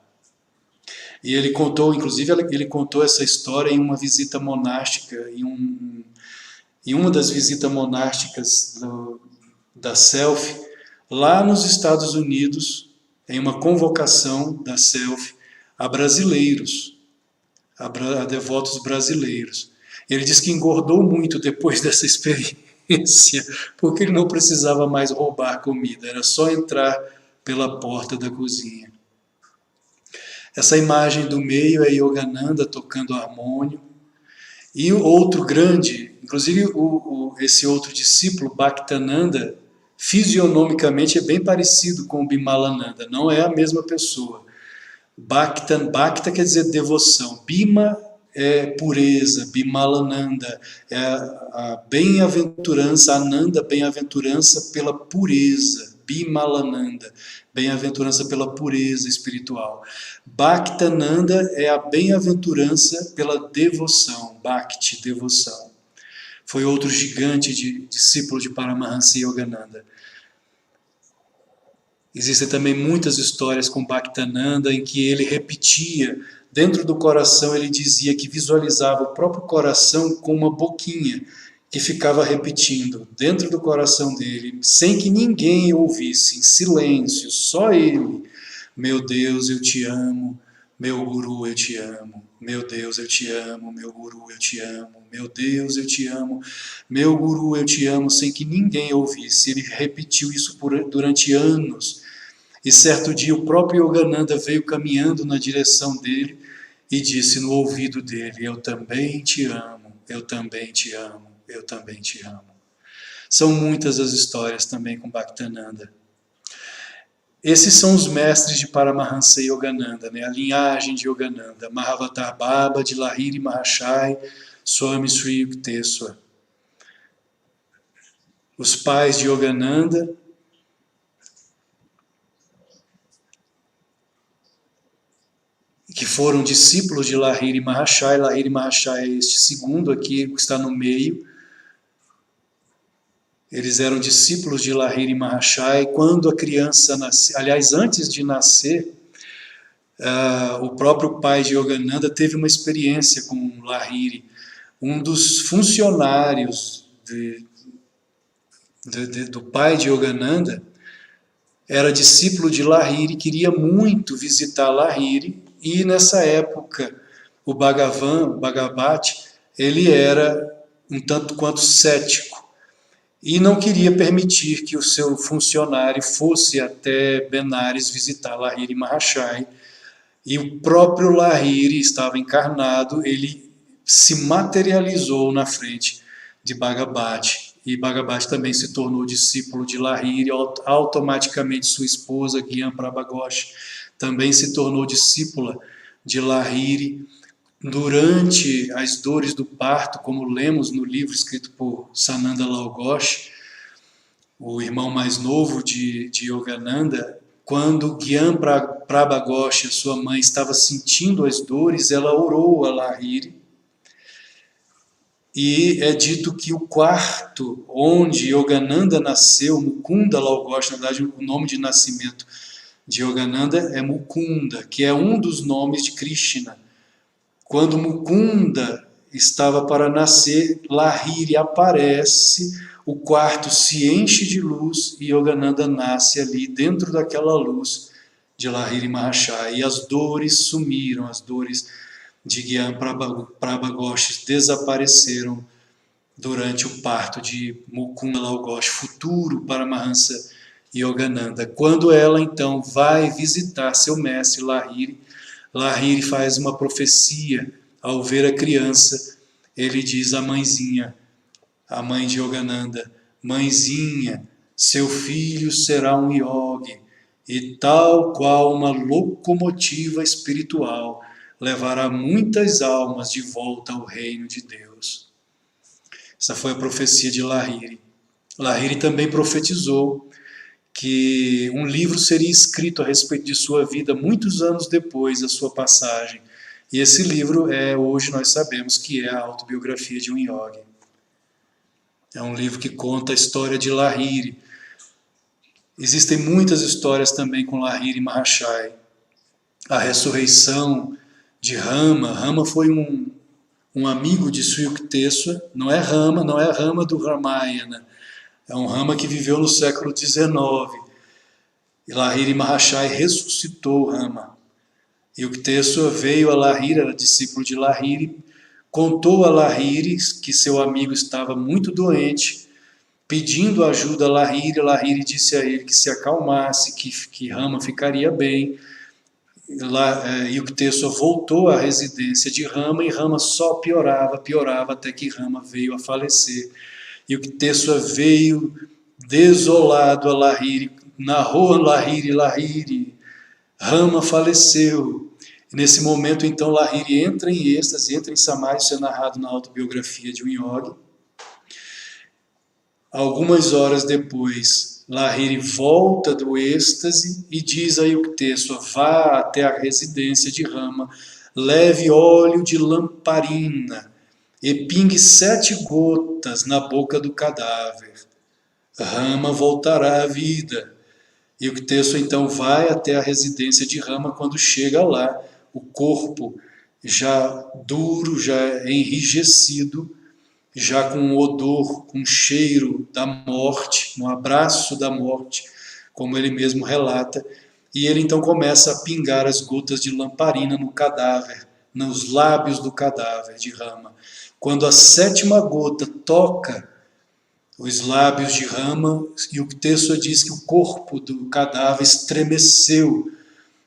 E ele contou, inclusive, ele contou essa história em uma visita monástica, em uma das visitas monásticas da Self, lá nos Estados Unidos, em uma convocação da Self a brasileiros, a devotos brasileiros. Ele disse que engordou muito depois dessa experiência, porque ele não precisava mais roubar comida, era só entrar pela porta da cozinha. Essa imagem do meio é Yogananda tocando harmônio. E o outro grande, inclusive esse outro discípulo, Bhaktananda, fisionomicamente é bem parecido com o Bimalananda, não é a mesma pessoa. Bhakta quer dizer devoção, Bima é pureza, Bimalananda é a bem-aventurança, Ananda, bem-aventurança pela pureza, Bimalananda, bem-aventurança pela pureza espiritual. Bhaktananda é a bem-aventurança pela devoção, Bhakti, devoção. Foi outro gigante discípulo de Paramahansa Yogananda. Existem também muitas histórias com Bhaktananda em que ele repetia, dentro do coração ele dizia que visualizava o próprio coração com uma boquinha que ficava repetindo dentro do coração dele, sem que ninguém ouvisse, em silêncio, só ele. Meu Deus, eu te amo, meu Guru, eu te amo. Meu Deus, eu te amo, meu Guru, eu te amo. Meu Deus, eu te amo, meu Guru, eu te amo, sem que ninguém ouvisse. Ele repetiu isso durante anos. E certo dia o próprio Yogananda veio caminhando na direção dele e disse no ouvido dele: eu também te amo, eu também te amo, eu também te amo. São muitas as histórias também com Bhaktananda. Esses são os mestres de Paramahansa Yogananda, né? A linhagem de Yogananda, Mahavatar Baba, de Lahiri Mahashaya, Swami Sri Yukteswar. Os pais de Yogananda, que foram discípulos de Lahiri Mahashaya. Lahiri Mahashaya é este segundo aqui, que está no meio. Eles eram discípulos de Lahiri Mahashaya, e quando a criança nasceu, aliás, antes de nascer, o próprio pai de Yogananda teve uma experiência com Lahiri. Um dos funcionários do pai de Yogananda, era discípulo de Lahiri, queria muito visitar Lahiri, e nessa época o Bhagavat, ele era um tanto quanto cético e não queria permitir que o seu funcionário fosse até Benares visitar Lahiri Mahashai. E o próprio Lahiri estava encarnado, ele se materializou na frente de Bhagavat. E Bhagavat também se tornou discípulo de Lahiri, automaticamente sua esposa, Gyan Prabha Ghosh, também se tornou discípula de Lahiri. Durante as dores do parto, como lemos no livro escrito por Sananda Lal Ghosh, o irmão mais novo de Yogananda, quando Gyan Prabha Ghosh, sua mãe, estava sentindo as dores, ela orou a Lahiri. E é dito que o quarto onde Yogananda nasceu, Mukunda Lal Ghosh, na verdade o nome de nascimento de Yogananda é Mukunda, que é um dos nomes de Krishna. Quando Mukunda estava para nascer, Lahiri aparece, o quarto se enche de luz e Yogananda nasce ali dentro daquela luz de Lahiri Mahashai. E as dores sumiram, as dores de Gyan Prabha Ghosh desapareceram durante o parto de Mukunda Lal Ghosh, futuro Paramahansa Yogananda. Quando ela então vai visitar seu mestre Lahiri, Lahiri faz uma profecia ao ver a criança. Ele diz à mãezinha, a mãe de Yogananda: mãezinha, seu filho será um yogi, e tal qual uma locomotiva espiritual, levará muitas almas de volta ao reino de Deus. Essa foi a profecia de Lahiri. Lahiri também profetizou que um livro seria escrito a respeito de sua vida muitos anos depois da sua passagem. E esse livro hoje nós sabemos que é a autobiografia de um yogi. É um livro que conta a história de Lahiri. Existem muitas histórias também com Lahiri Mahashai. A ressurreição de Rama. Rama foi um amigo de Sri Yukteswar. Não é Rama do Ramayana. É um Rama que viveu no século XIX. E Lahiri Mahashai ressuscitou Rama. Yukteswar veio a Lahiri, era discípulo de Lahiri, contou a Lahiri que seu amigo estava muito doente, pedindo ajuda a Lahiri. Lahiri disse a ele que se acalmasse, que Rama ficaria bem. Yukteswar voltou à residência de Rama e Rama só piorava até que Rama veio a falecer. Yukteswar veio desolado a Lahiri, narrou a Lahiri, Rama faleceu. E nesse momento, então, Lahiri entra em êxtase, entra em samadhi, isso é narrado na autobiografia de um yogi. Algumas horas depois, Lahiri volta do êxtase e diz a Yukteswar: vá até a residência de Rama, leve óleo de lamparina e pingue 7 gotas na boca do cadáver. Rama voltará à vida. E Yukteswar então vai até a residência de Rama. Quando chega lá, o corpo já duro, já enrijecido, já com um odor, com um cheiro da morte, um abraço da morte, como ele mesmo relata. E ele então começa a pingar as gotas de lamparina no cadáver, nos lábios do cadáver de Rama. Quando a 7ª gota toca os lábios de Rama, Yukteswar diz que o corpo do cadáver estremeceu.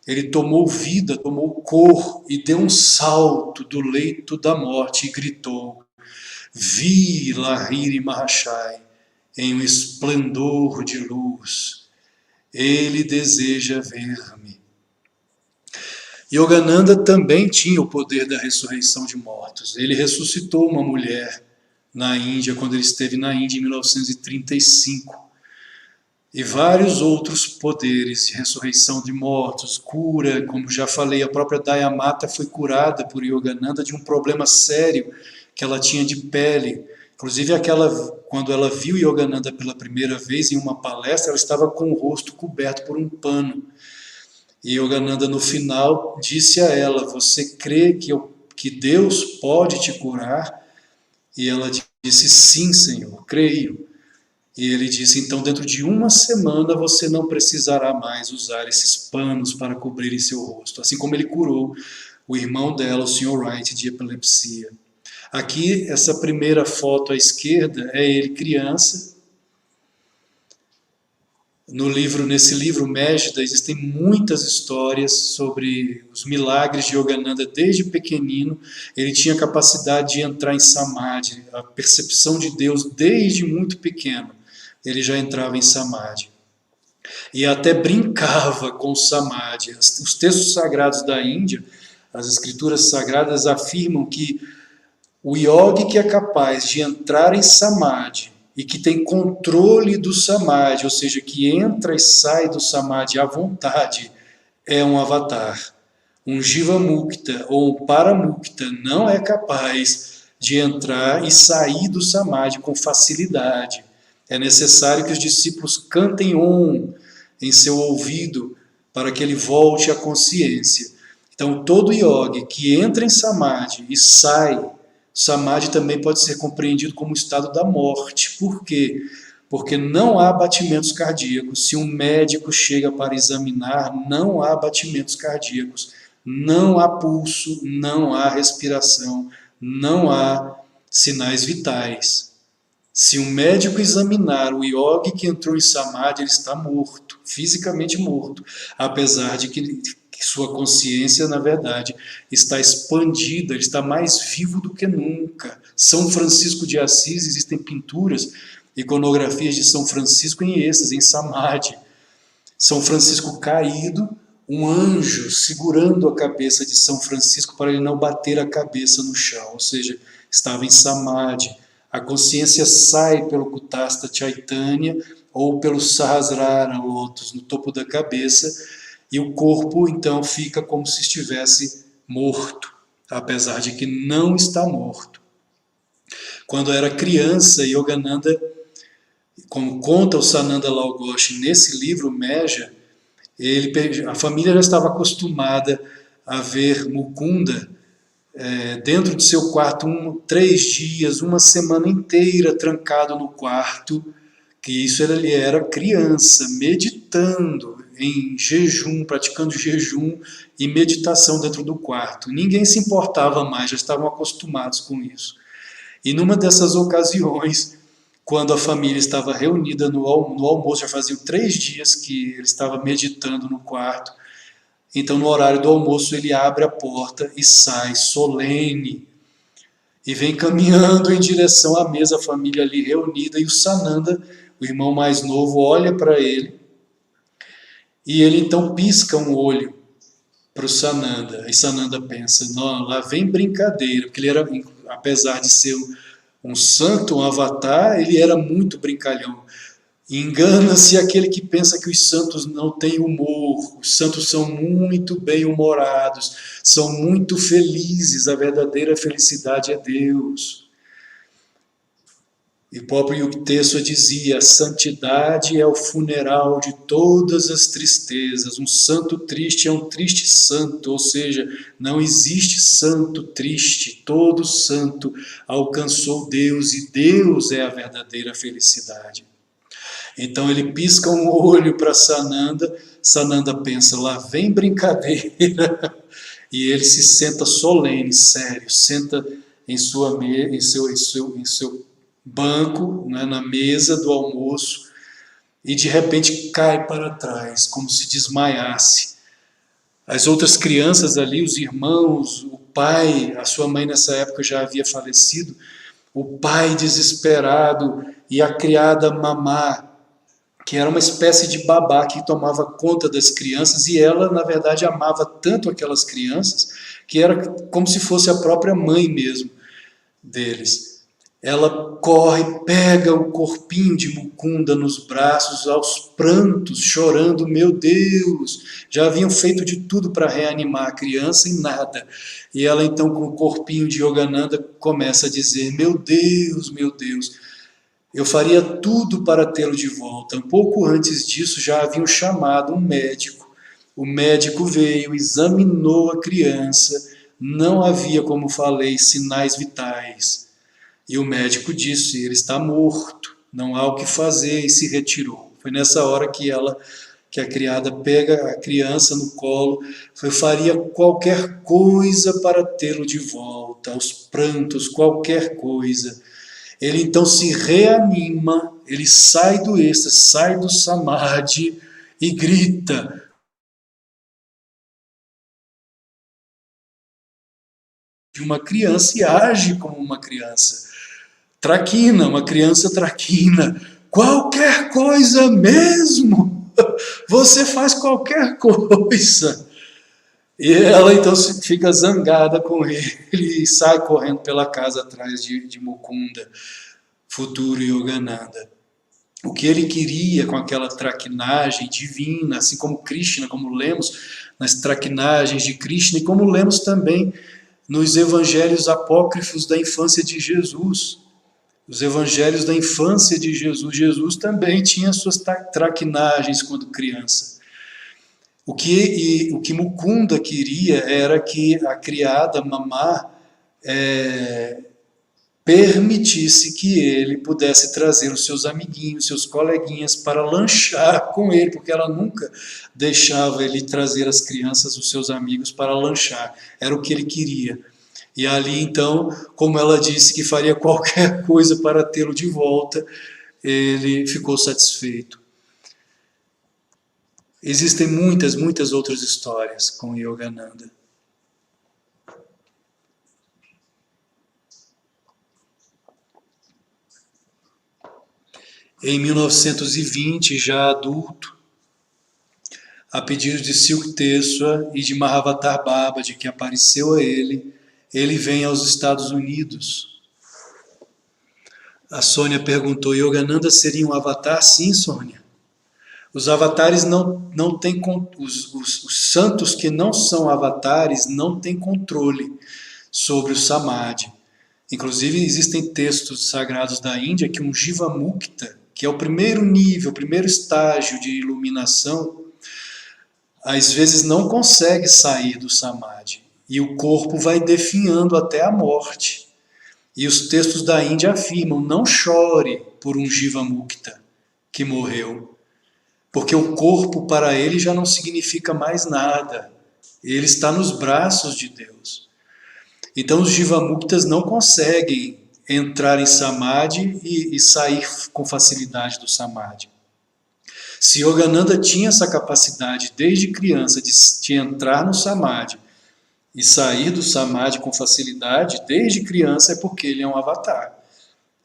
Ele tomou vida, tomou cor e deu um salto do leito da morte e gritou: vi Lahiri Mahashai em um esplendor de luz. Ele deseja ver-me. Yogananda também tinha o poder da ressurreição de mortos. Ele ressuscitou uma mulher na Índia, quando ele esteve na Índia em 1935. E vários outros poderes de ressurreição de mortos, cura, como já falei, a própria Dayamata foi curada por Yogananda de um problema sério que ela tinha de pele. Inclusive, quando ela viu Yogananda pela primeira vez em uma palestra, ela estava com o rosto coberto por um pano. E Yogananda, no final, disse a ela: você crê que Deus pode te curar? E ela disse: sim, Senhor, creio. E ele disse, então dentro de uma semana você não precisará mais usar esses panos para cobrirem seu rosto. Assim como ele curou o irmão dela, o Sr. Wright, de epilepsia. Aqui, essa primeira foto à esquerda é ele criança. Nesse livro Megida, existem muitas histórias sobre os milagres de Yogananda desde pequenino. Ele tinha capacidade de entrar em Samadhi, a percepção de Deus desde muito pequeno. Ele já entrava em Samadhi. E até brincava com o Samadhi. Os textos sagrados da Índia, as escrituras sagradas afirmam que o yogi que é capaz de entrar em Samadhi e que tem controle do Samadhi, ou seja, que entra e sai do Samadhi à vontade, é um avatar. Um Jivamukta ou um Paramukta não é capaz de entrar e sair do Samadhi com facilidade. É necessário que os discípulos cantem Om em seu ouvido para que ele volte à consciência. Então, todo yogi que entra em Samadhi e sai, Samadhi também pode ser compreendido como o estado da morte. Por quê? Porque não há batimentos cardíacos. Se um médico chega para examinar, não há batimentos cardíacos, não há pulso, não há respiração, não há sinais vitais. Se um médico examinar o yogi que entrou em Samadhi, ele está morto, fisicamente morto, apesar de que sua consciência, na verdade, está expandida, ele está mais vivo do que nunca. São Francisco de Assis, existem pinturas, iconografias de São Francisco em êxtase, em Samadhi. São Francisco caído, um anjo segurando a cabeça de São Francisco para ele não bater a cabeça no chão, ou seja, estava em Samadhi. A consciência sai pelo Kutastha Chaitanya ou pelo Sahasrara Lotus no topo da cabeça, e o corpo, então, fica como se estivesse morto, apesar de que não está morto. Quando era criança, Yogananda, como conta o Sananda Lal Ghosh nesse livro, Meja, a família já estava acostumada a ver Mukunda dentro de seu quarto 3 dias, uma semana inteira trancado no quarto, que isso ele era criança, meditando, em jejum, praticando jejum e meditação dentro do quarto. Ninguém se importava mais, já estavam acostumados com isso. E numa dessas ocasiões, quando a família estava reunida no almoço, já faziam 3 dias que ele estava meditando no quarto, então no horário do almoço ele abre a porta e sai solene, e vem caminhando em direção à mesa, a família ali reunida, e o Sananda, o irmão mais novo, olha para ele, e ele então pisca um olho para o Sananda. E Sananda pensa, não, lá vem brincadeira, porque ele era, apesar de ser um santo, um avatar, ele era muito brincalhão. Engana-se aquele que pensa que os santos não têm humor. Os santos são muito bem-humorados, são muito felizes, a verdadeira felicidade é Deus. E o próprio Yukteswar dizia, a santidade é o funeral de todas as tristezas. Um santo triste é um triste santo, ou seja, não existe santo triste. Todo santo alcançou Deus e Deus é a verdadeira felicidade. Então ele pisca um olho para Sananda, Sananda pensa, lá vem brincadeira, e ele se senta solene, sério, senta em seu banco, né, na mesa do almoço, e de repente cai para trás, como se desmaiasse. As outras crianças ali, os irmãos, o pai, a sua mãe nessa época já havia falecido, o pai desesperado e a criada Mamá, que era uma espécie de babá que tomava conta das crianças, e ela, na verdade, amava tanto aquelas crianças, que era como se fosse a própria mãe mesmo deles. Ela corre, pega o corpinho de Mukunda nos braços, aos prantos, chorando, meu Deus, já haviam feito de tudo para reanimar a criança e nada. E ela então, com o corpinho de Yogananda, começa a dizer, meu Deus, eu faria tudo para tê-lo de volta. Um pouco antes disso, já haviam chamado um médico. O médico veio, examinou a criança, não havia, como falei, sinais vitais. E o médico disse, ele está morto. não há o que fazer, e se retirou. Foi nessa hora que a criada pega a criança no colo, eu faria qualquer coisa para tê-lo de volta, aos prantos, qualquer coisa. Ele então se reanima, ele sai do êxtase, sai do samadhi e grita: de uma criança, e age como uma criança. Traquina, uma criança traquina. Qualquer coisa mesmo. Você faz qualquer coisa. E ela então fica zangada com ele e sai correndo pela casa atrás de Mukunda, futuro Yogananda. O que ele queria com aquela traquinagem divina, assim como Krishna, como lemos nas traquinagens de Krishna, e como lemos também nos evangelhos apócrifos da infância de Jesus. Os evangelhos da infância de Jesus. Jesus também tinha suas traquinagens quando criança. O que Mukunda queria era que a criada Mamá permitisse que ele pudesse trazer os seus amiguinhos, seus coleguinhas para lanchar com ele, porque ela nunca deixava ele trazer as crianças, os seus amigos, para lanchar. Era o que ele queria. E ali, então, como ela disse que faria qualquer coisa para tê-lo de volta, ele ficou satisfeito. Existem muitas, muitas outras histórias com Yogananda. Em 1920, já adulto, a pedido de Silkteswar e de Mahavatar Babaji, que apareceu a ele vem aos Estados Unidos. A Sônia perguntou: Yogananda seria um avatar? Sim, Sônia. Os avatares não têm, os santos que não são avatares não têm controle sobre o samadhi. Inclusive existem textos sagrados da Índia que um Jiva Mukta, que é o primeiro nível, o primeiro estágio de iluminação, às vezes não consegue sair do samadhi. E o corpo vai definhando até a morte. E os textos da Índia afirmam: não chore por um Jiva Mukta que morreu, porque o corpo para ele já não significa mais nada. Ele está nos braços de Deus. Então os Jiva Muktas não conseguem entrar em Samadhi e sair com facilidade do Samadhi. Se Yogananda tinha essa capacidade desde criança de entrar no Samadhi e sair do Samadhi com facilidade, desde criança, é porque ele é um avatar.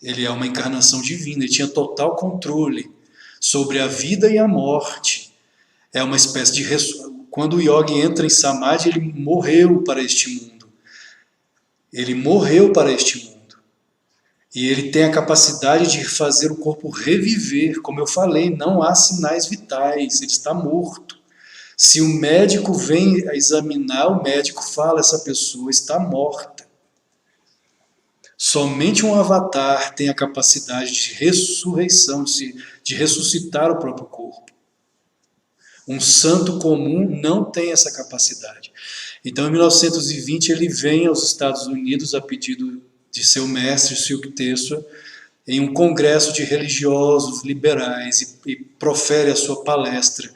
Ele é uma encarnação divina, ele tinha total controle sobre a vida e a morte. É uma espécie de... Quando o yogi entra em Samadhi, ele morreu para este mundo. Ele morreu para este mundo. E ele tem a capacidade de fazer o corpo reviver. Como eu falei, não há sinais vitais, ele está morto. Se o médico vem a examinar, o médico fala: essa pessoa está morta. Somente um avatar tem a capacidade de ressurreição, de ressuscitar o próprio corpo. Um santo comum não tem essa capacidade. Então, em 1920, ele vem aos Estados Unidos a pedido de seu mestre, Silkteswar, em um congresso de religiosos liberais e profere a sua palestra,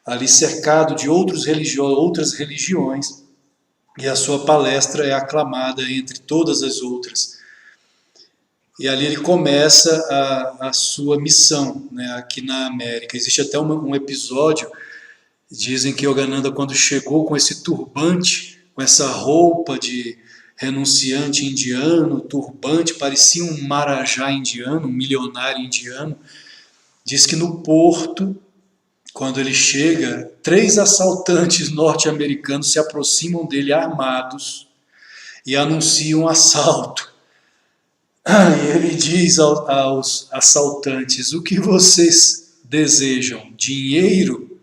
ali cercado de outras religiões, e a sua palestra é aclamada entre todas as outras. E ali ele começa a sua missão, né, aqui na América. Existe até um episódio, dizem que Yogananda, quando chegou com esse turbante, com essa roupa de renunciante indiano, turbante, parecia um marajá indiano, um milionário indiano, diz que no porto, quando ele chega, 3 assaltantes norte-americanos se aproximam dele armados e anunciam um assalto. E ele diz aos assaltantes: o que vocês desejam? Dinheiro?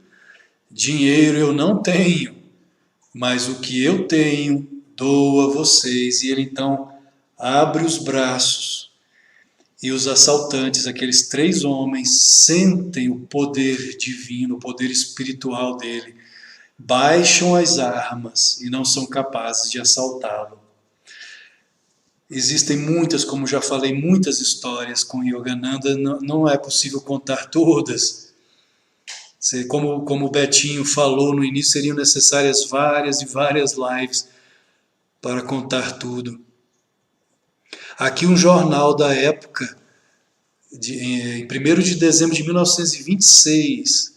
Dinheiro eu não tenho, mas o que eu tenho dou a vocês. E ele então abre os braços e os assaltantes, aqueles 3 homens, sentem o poder divino, o poder espiritual dele, baixam as armas e não são capazes de assaltá-lo. Existem muitas, como já falei, muitas histórias com Yogananda, não é possível contar todas. Como o Betinho falou no início, seriam necessárias várias e várias lives para contar tudo. Aqui um jornal da época, em 1º de dezembro de 1926,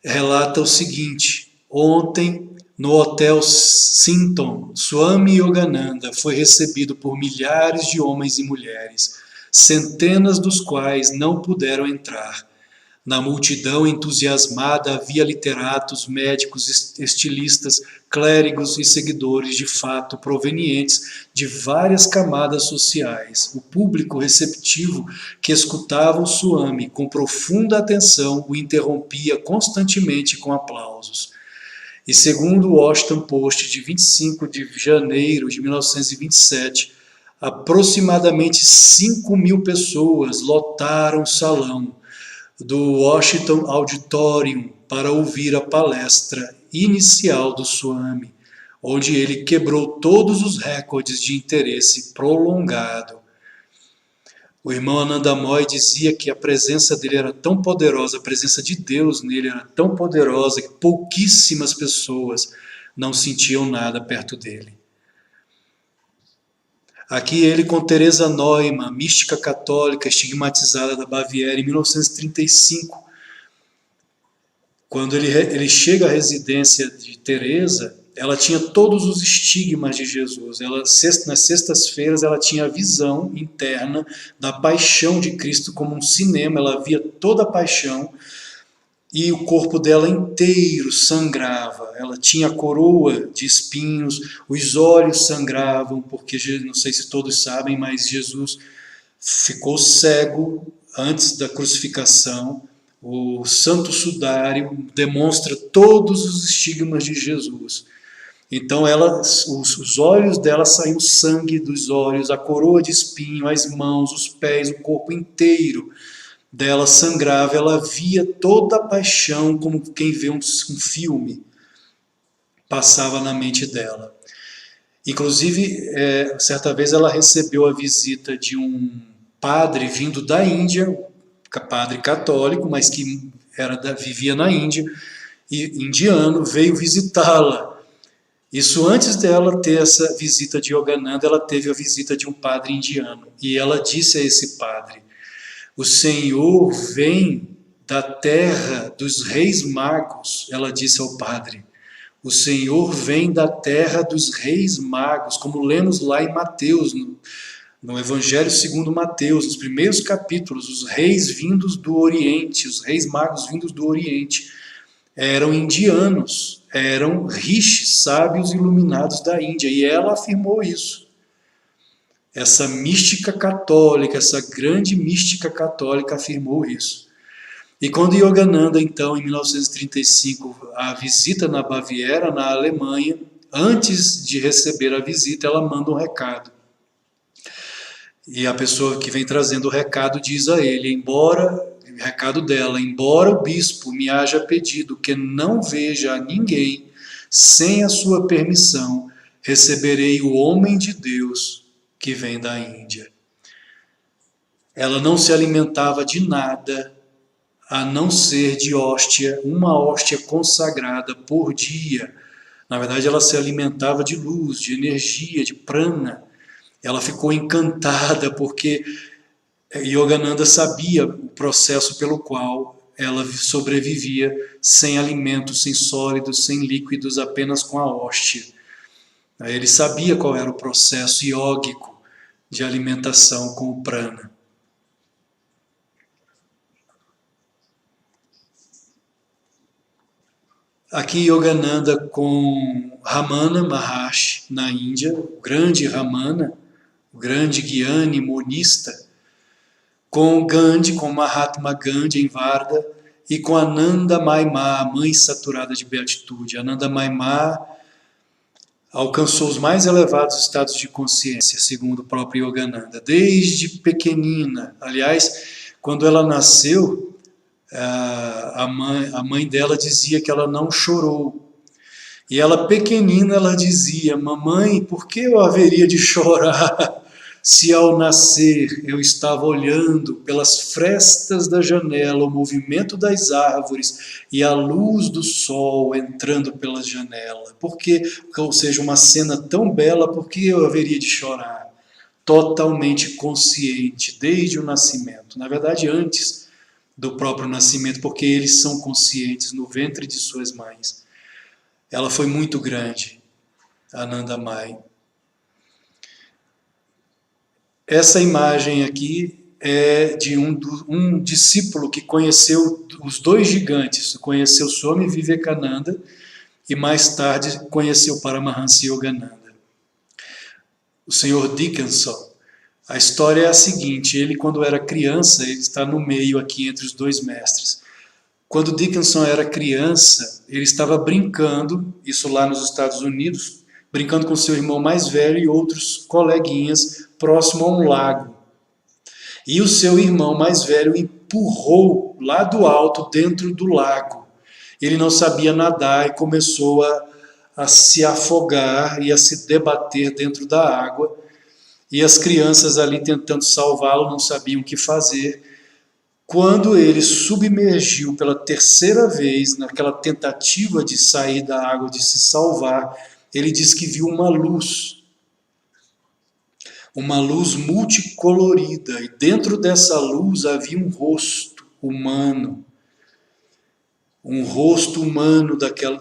relata o seguinte: ontem, no Hotel Sinton, Swami Yogananda foi recebido por milhares de homens e mulheres, centenas dos quais não puderam entrar. Na multidão entusiasmada havia literatos, médicos, estilistas, clérigos e seguidores de fato provenientes de várias camadas sociais. O público receptivo que escutava o Swami com profunda atenção o interrompia constantemente com aplausos. E segundo o Washington Post de 25 de janeiro de 1927, aproximadamente 5.000 pessoas lotaram o salão do Washington Auditorium para ouvir a palestra inicial do Swami, onde ele quebrou todos os recordes de interesse prolongado. O irmão Anandamoy dizia que a presença dele era tão poderosa, a presença de Deus nele era tão poderosa que pouquíssimas pessoas não sentiam nada perto dele. Aqui ele com Teresa Neumann, mística católica estigmatizada da Baviera, em 1935. Quando ele chega à residência de Teresa, ela tinha todos os estigmas de Jesus. Nas sextas-feiras ela tinha a visão interna da paixão de Cristo como um cinema. Ela via toda a paixão e o corpo dela inteiro sangrava. Ela tinha a coroa de espinhos, os olhos sangravam, porque, não sei se todos sabem, mas Jesus ficou cego antes da crucificação. O Santo Sudário demonstra todos os estigmas de Jesus. Então os olhos dela saíam sangue dos olhos, a coroa de espinho, as mãos, os pés, o corpo inteiro dela sangrava. Ela via toda a paixão como quem vê um filme, passava na mente dela. Inclusive, certa vez ela recebeu a visita de um padre vindo da Índia, padre católico, mas que vivia na Índia, e indiano, veio visitá-la. Isso antes dela ter essa visita de Yogananda, ela teve a visita de um padre indiano. E ela disse a esse padre: o Senhor vem da terra dos reis magos. Ela disse ao padre: o Senhor vem da terra dos reis magos, como lemos lá em Mateus, no Evangelho segundo Mateus, nos primeiros capítulos, os reis vindos do Oriente, os reis magos vindos do Oriente, eram indianos, eram rishis, sábios iluminados da Índia, e ela afirmou isso. Essa mística católica, essa grande mística católica afirmou isso. E quando Yogananda, então, em 1935, a visita na Baviera, na Alemanha, antes de receber a visita, ela manda um recado. E a pessoa que vem trazendo o recado diz a ele, recado dela, embora o bispo me haja pedido que não veja a ninguém sem a sua permissão, receberei o homem de Deus que vem da Índia. Ela não se alimentava de nada a não ser de hóstia, uma hóstia consagrada por dia. Na verdade, ela se alimentava de luz, de energia, de prana. Ela ficou encantada porque Yogananda sabia o processo pelo qual ela sobrevivia sem alimentos, sem sólidos, sem líquidos, apenas com a hóstia. Ele sabia qual era o processo iógico de alimentação com o prana. Aqui Yogananda com Ramana Maharshi na Índia, o grande Ramana, o grande Gyani, monista, com Gandhi, com Mahatma Gandhi em Varda, e com Ananda Maima, a mãe saturada de beatitude. Ananda Maima alcançou os mais elevados estados de consciência, segundo o próprio Yogananda, desde pequenina. Aliás, quando ela nasceu, a mãe dela dizia que ela não chorou. E ela, pequenina, ela dizia: mamãe, por que eu haveria de chorar? Se ao nascer eu estava olhando pelas frestas da janela o movimento das árvores e a luz do sol entrando pela janela, ou seja, uma cena tão bela, por que eu haveria de chorar? Totalmente consciente, desde o nascimento, na verdade antes do próprio nascimento, porque eles são conscientes no ventre de suas mães. Ela foi muito grande, Ananda Mai. Essa imagem aqui é de um discípulo que conheceu os dois gigantes, conheceu Swami Vivekananda e mais tarde conheceu Paramahansa Yogananda. O Sr. Dickinson. A história é a seguinte: ele, quando era criança, ele está no meio aqui entre os dois mestres. Quando Dickinson era criança, ele estava brincando, isso lá nos Estados Unidos, brincando com seu irmão mais velho e outros coleguinhas próximo a um lago. E o seu irmão mais velho empurrou lá do alto dentro do lago. Ele não sabia nadar e começou a se afogar e a se debater dentro da água. E as crianças ali tentando salvá-lo não sabiam o que fazer. Quando ele submergiu pela terceira vez, naquela tentativa de sair da água, de se salvar, ele diz que viu uma luz multicolorida, e dentro dessa luz havia um rosto humano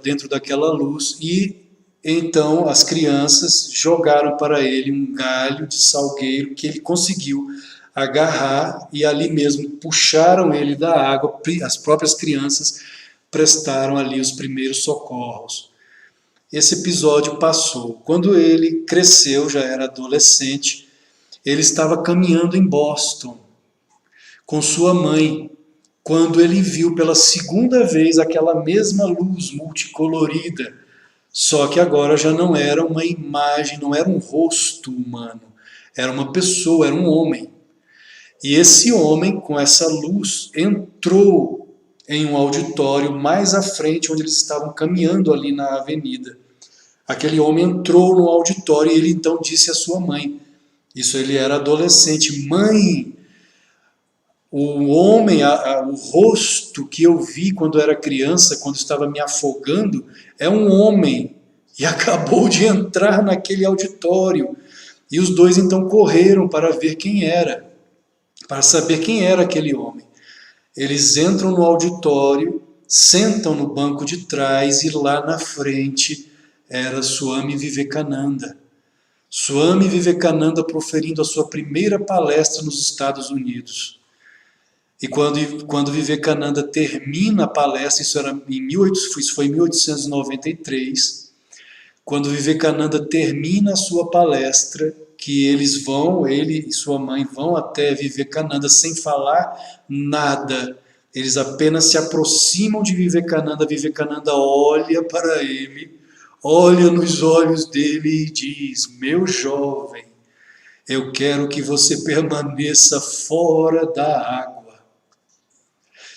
dentro daquela luz, e então as crianças jogaram para ele um galho de salgueiro que ele conseguiu agarrar, e ali mesmo puxaram ele da água. As próprias crianças prestaram ali os primeiros socorros. Esse episódio passou. Quando ele cresceu, já era adolescente, ele estava caminhando em Boston com sua mãe, quando ele viu pela segunda vez aquela mesma luz multicolorida, só que agora já não era uma imagem, não era um rosto humano, era uma pessoa, era um homem. E esse homem, com essa luz, entrou em um auditório mais à frente, onde eles estavam caminhando ali na avenida. Aquele homem entrou no auditório e ele então disse à sua mãe, isso ele era adolescente: mãe, o homem, o rosto que eu vi quando era criança, quando estava me afogando, é um homem, e acabou de entrar naquele auditório. E os dois então correram para ver quem era, para saber quem era aquele homem. Eles entram no auditório, sentam no banco de trás, e lá na frente era Swami Vivekananda. Swami Vivekananda proferindo a sua primeira palestra nos Estados Unidos. E quando Vivekananda termina a palestra, isso foi em 1893, quando Vivekananda termina a sua palestra, que ele e sua mãe vão até Vivekananda sem falar nada, eles apenas se aproximam de Vivekananda, Vivekananda olha para ele, olha nos olhos dele e diz: meu jovem, eu quero que você permaneça fora da água,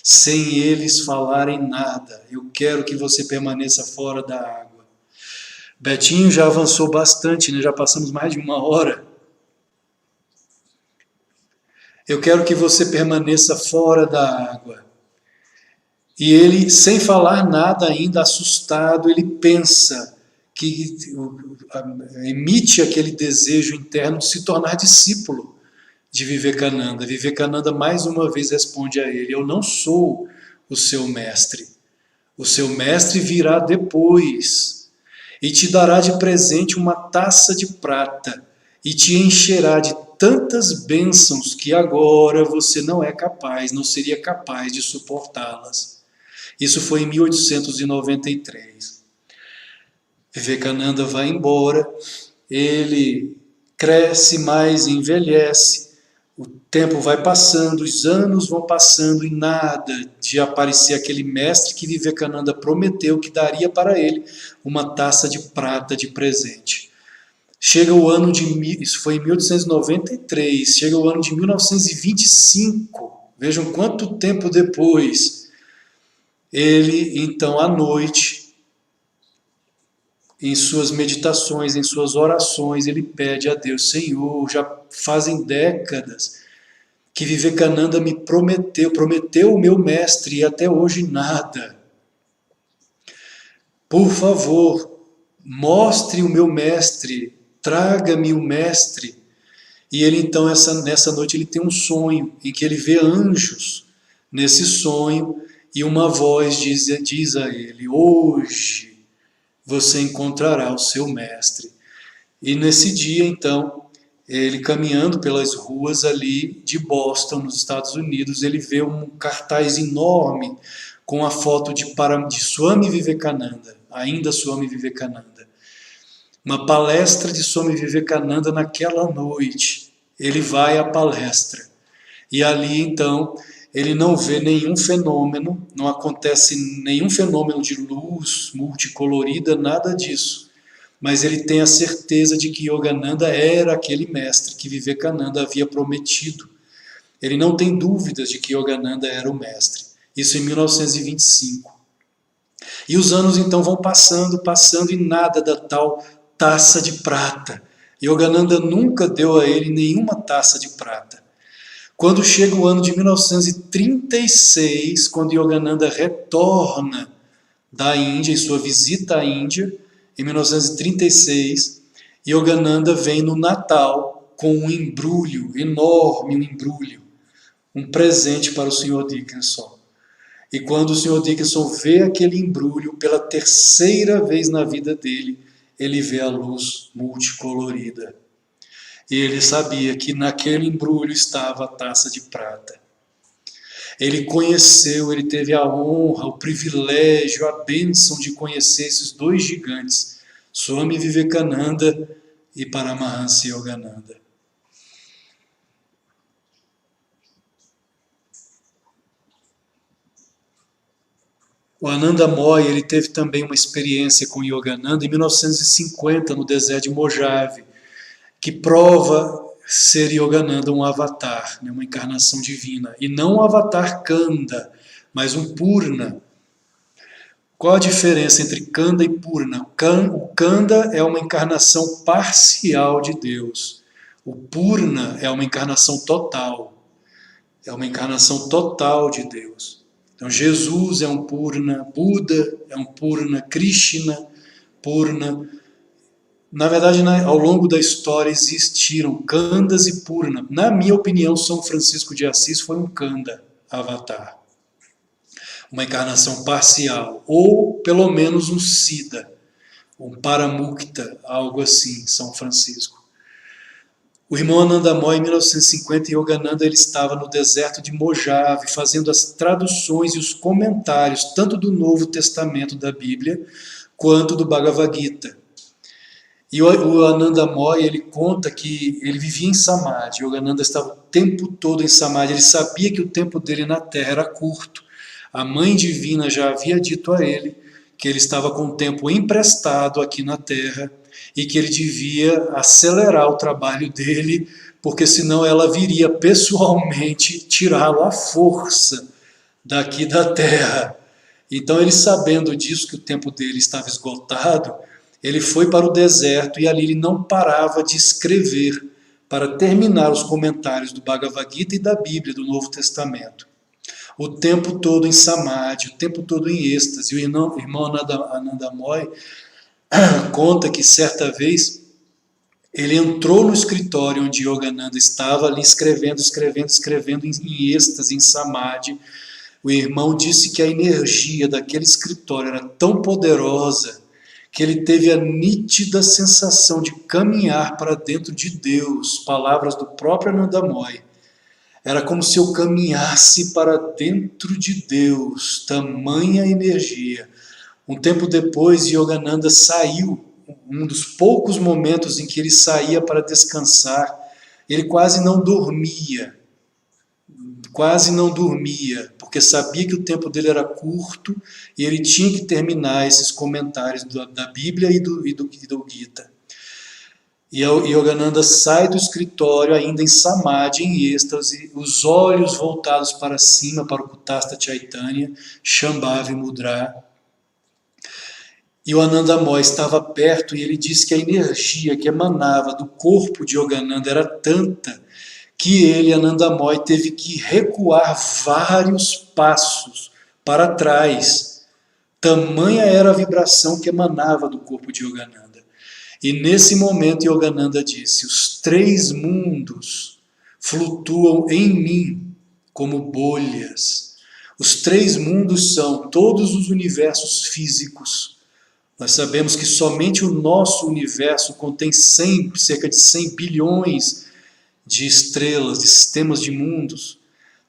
sem eles falarem nada, eu quero que você permaneça fora da água. Betinho, já avançou bastante, né? Já passamos mais de 1 hora. Eu quero que você permaneça fora da água. E ele, sem falar nada ainda, assustado, ele pensa, que emite aquele desejo interno de se tornar discípulo de Vivekananda. Vivekananda mais uma vez responde a ele: eu não sou o seu mestre. O seu mestre virá depois e te dará de presente uma taça de prata e te encherá de tantas bênçãos que agora você não seria capaz de suportá-las. Isso foi em 1893. Vivekananda vai embora, ele cresce mais, envelhece, o tempo vai passando, os anos vão passando, e nada de aparecer aquele mestre que Vivekananda prometeu que daria para ele uma taça de prata de presente. Chega o ano isso foi em 1893, chega o ano de 1925, vejam quanto tempo depois. Ele, então, à noite, em suas meditações, em suas orações, ele pede a Deus: Senhor, já fazem décadas que Vivekananda me prometeu o meu mestre, e até hoje nada. Por favor, mostre o meu mestre, traga-me o mestre. E ele então, nessa noite, ele tem um sonho em que ele vê anjos nesse sonho, e uma voz diz a ele: hoje você encontrará o seu mestre. E nesse dia, então, ele caminhando pelas ruas ali de Boston, nos Estados Unidos, ele vê um cartaz enorme com a foto de Swami Vivekananda, ainda Swami Vivekananda. Uma palestra de Swami Vivekananda naquela noite. Ele vai à palestra. E ali, então, ele não vê nenhum fenômeno, não acontece nenhum fenômeno de luz multicolorida, nada disso. Mas ele tem a certeza de que Yogananda era aquele mestre que Vivekananda havia prometido. Ele não tem dúvidas de que Yogananda era o mestre. Isso em 1925. E os anos então vão passando, e nada da tal taça de prata. Yogananda nunca deu a ele nenhuma taça de prata. Quando chega o ano de 1936, quando Yogananda retorna da Índia, em sua visita à Índia, em 1936, Yogananda vem no Natal com um embrulho enorme, um presente para o Sr. Dickinson. E quando o Sr. Dickinson vê aquele embrulho pela terceira vez na vida dele, ele vê a luz multicolorida. E ele sabia que naquele embrulho estava a taça de prata. Ele teve a honra, o privilégio, a bênção de conhecer esses dois gigantes, Swami Vivekananda e Paramahansa Yogananda. O Ananda Moy, ele teve também uma experiência com Yogananda em 1950, no deserto de Mojave, que prova ser Yogananda um avatar, uma encarnação divina, e não um avatar Kanda, mas um Purna. Qual a diferença entre Kanda e Purna? O Kanda é uma encarnação parcial de Deus. O Purna é uma encarnação total. É uma encarnação total de Deus. Então Jesus é um Purna, Buda é um Purna, Krishna, Purna. Na verdade, ao longo da história existiram Kandas e Purna. Na minha opinião, São Francisco de Assis foi um Kanda avatar. Uma encarnação parcial, ou pelo menos um Siddha, um Paramukta, algo assim, São Francisco. O irmão Ananda Moy, em 1950, Yogananda, ele estava no deserto de Mojave, fazendo as traduções e os comentários, tanto do Novo Testamento da Bíblia, quanto do Bhagavad Gita. E o Ananda Moy, ele conta que ele vivia em Samadhi. Yogananda estava o tempo todo em Samadhi. Ele sabia que o tempo dele na Terra era curto. A Mãe Divina já havia dito a ele que ele estava com o tempo emprestado aqui na Terra e que ele devia acelerar o trabalho dele, porque senão ela viria pessoalmente tirá-lo à força daqui da Terra. Então, ele sabendo disso, que o tempo dele estava esgotado, ele foi para o deserto e ali ele não parava de escrever para terminar os comentários do Bhagavad Gita e da Bíblia, do Novo Testamento. O tempo todo em Samadhi, o tempo todo em êxtase. O irmão Ananda Moy conta que certa vez ele entrou no escritório onde Yogananda estava ali escrevendo em êxtase, em Samadhi. O irmão disse que a energia daquele escritório era tão poderosa que ele teve a nítida sensação de caminhar para dentro de Deus, palavras do próprio Ananda Moy. Era como se eu caminhasse para dentro de Deus, tamanha energia. Um tempo depois, Yogananda saiu, um dos poucos momentos em que ele saía para descansar. Ele quase não dormia, porque sabia que o tempo dele era curto e ele tinha que terminar esses comentários da Bíblia e do Gita. E Yogananda sai do escritório, ainda em Samadhi, em êxtase, os olhos voltados para cima, para o Kutastha Chaitanya, Shambhavi Mudra. E o Anandamoy estava perto e ele disse que a energia que emanava do corpo de Yogananda era tanta que ele, Anandamoy, teve que recuar vários passos para trás. Tamanha era a vibração que emanava do corpo de Yogananda. E nesse momento Yogananda disse: os 3 mundos flutuam em mim como bolhas. Os 3 mundos são todos os universos físicos. Nós sabemos que somente o nosso universo contém cerca de 100 bilhões de estrelas, de sistemas de mundos,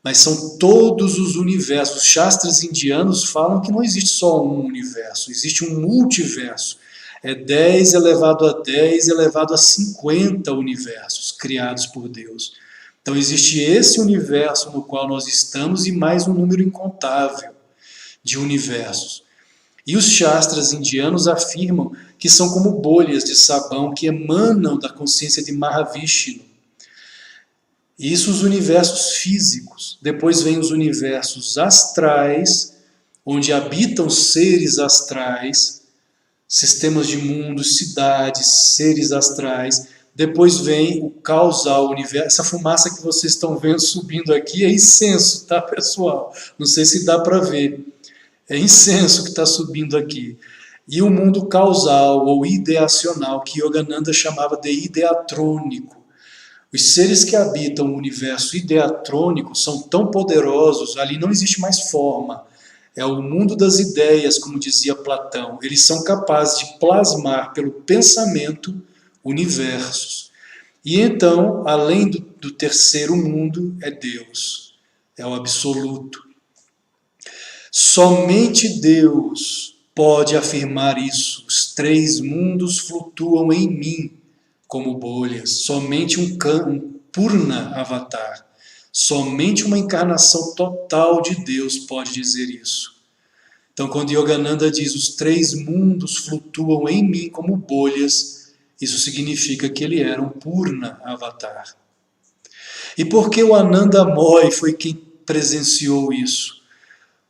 mas são todos os universos. Os Shastras indianos falam que não existe só um universo, existe um multiverso. É 10 elevado a 10 elevado a 50 universos criados por Deus. Então existe esse universo no qual nós estamos e mais um número incontável de universos. E os Shastras indianos afirmam que são como bolhas de sabão que emanam da consciência de Mahavishnu. Isso os universos físicos. Depois vem os universos astrais, onde habitam seres astrais, sistemas de mundos, cidades, seres astrais. Depois vem o causal, universo. Essa fumaça que vocês estão vendo subindo aqui é incenso, tá, pessoal? Não sei se dá para ver. É incenso que está subindo aqui. E o mundo causal ou ideacional, que Yogananda chamava de ideatrônico. Os seres que habitam o universo ideatrônico são tão poderosos, ali não existe mais forma. É o mundo das ideias, como dizia Platão. Eles são capazes de plasmar pelo pensamento universos. E então, além do terceiro mundo, é Deus. É o absoluto. Somente Deus pode afirmar isso. Os 3 mundos flutuam em mim como bolhas. Somente um Purna Avatar, somente uma encarnação total de Deus pode dizer isso. Então, quando Yogananda diz os 3 mundos flutuam em mim como bolhas, isso significa que ele era um Purna Avatar. E por que o Anandamoy foi quem presenciou isso?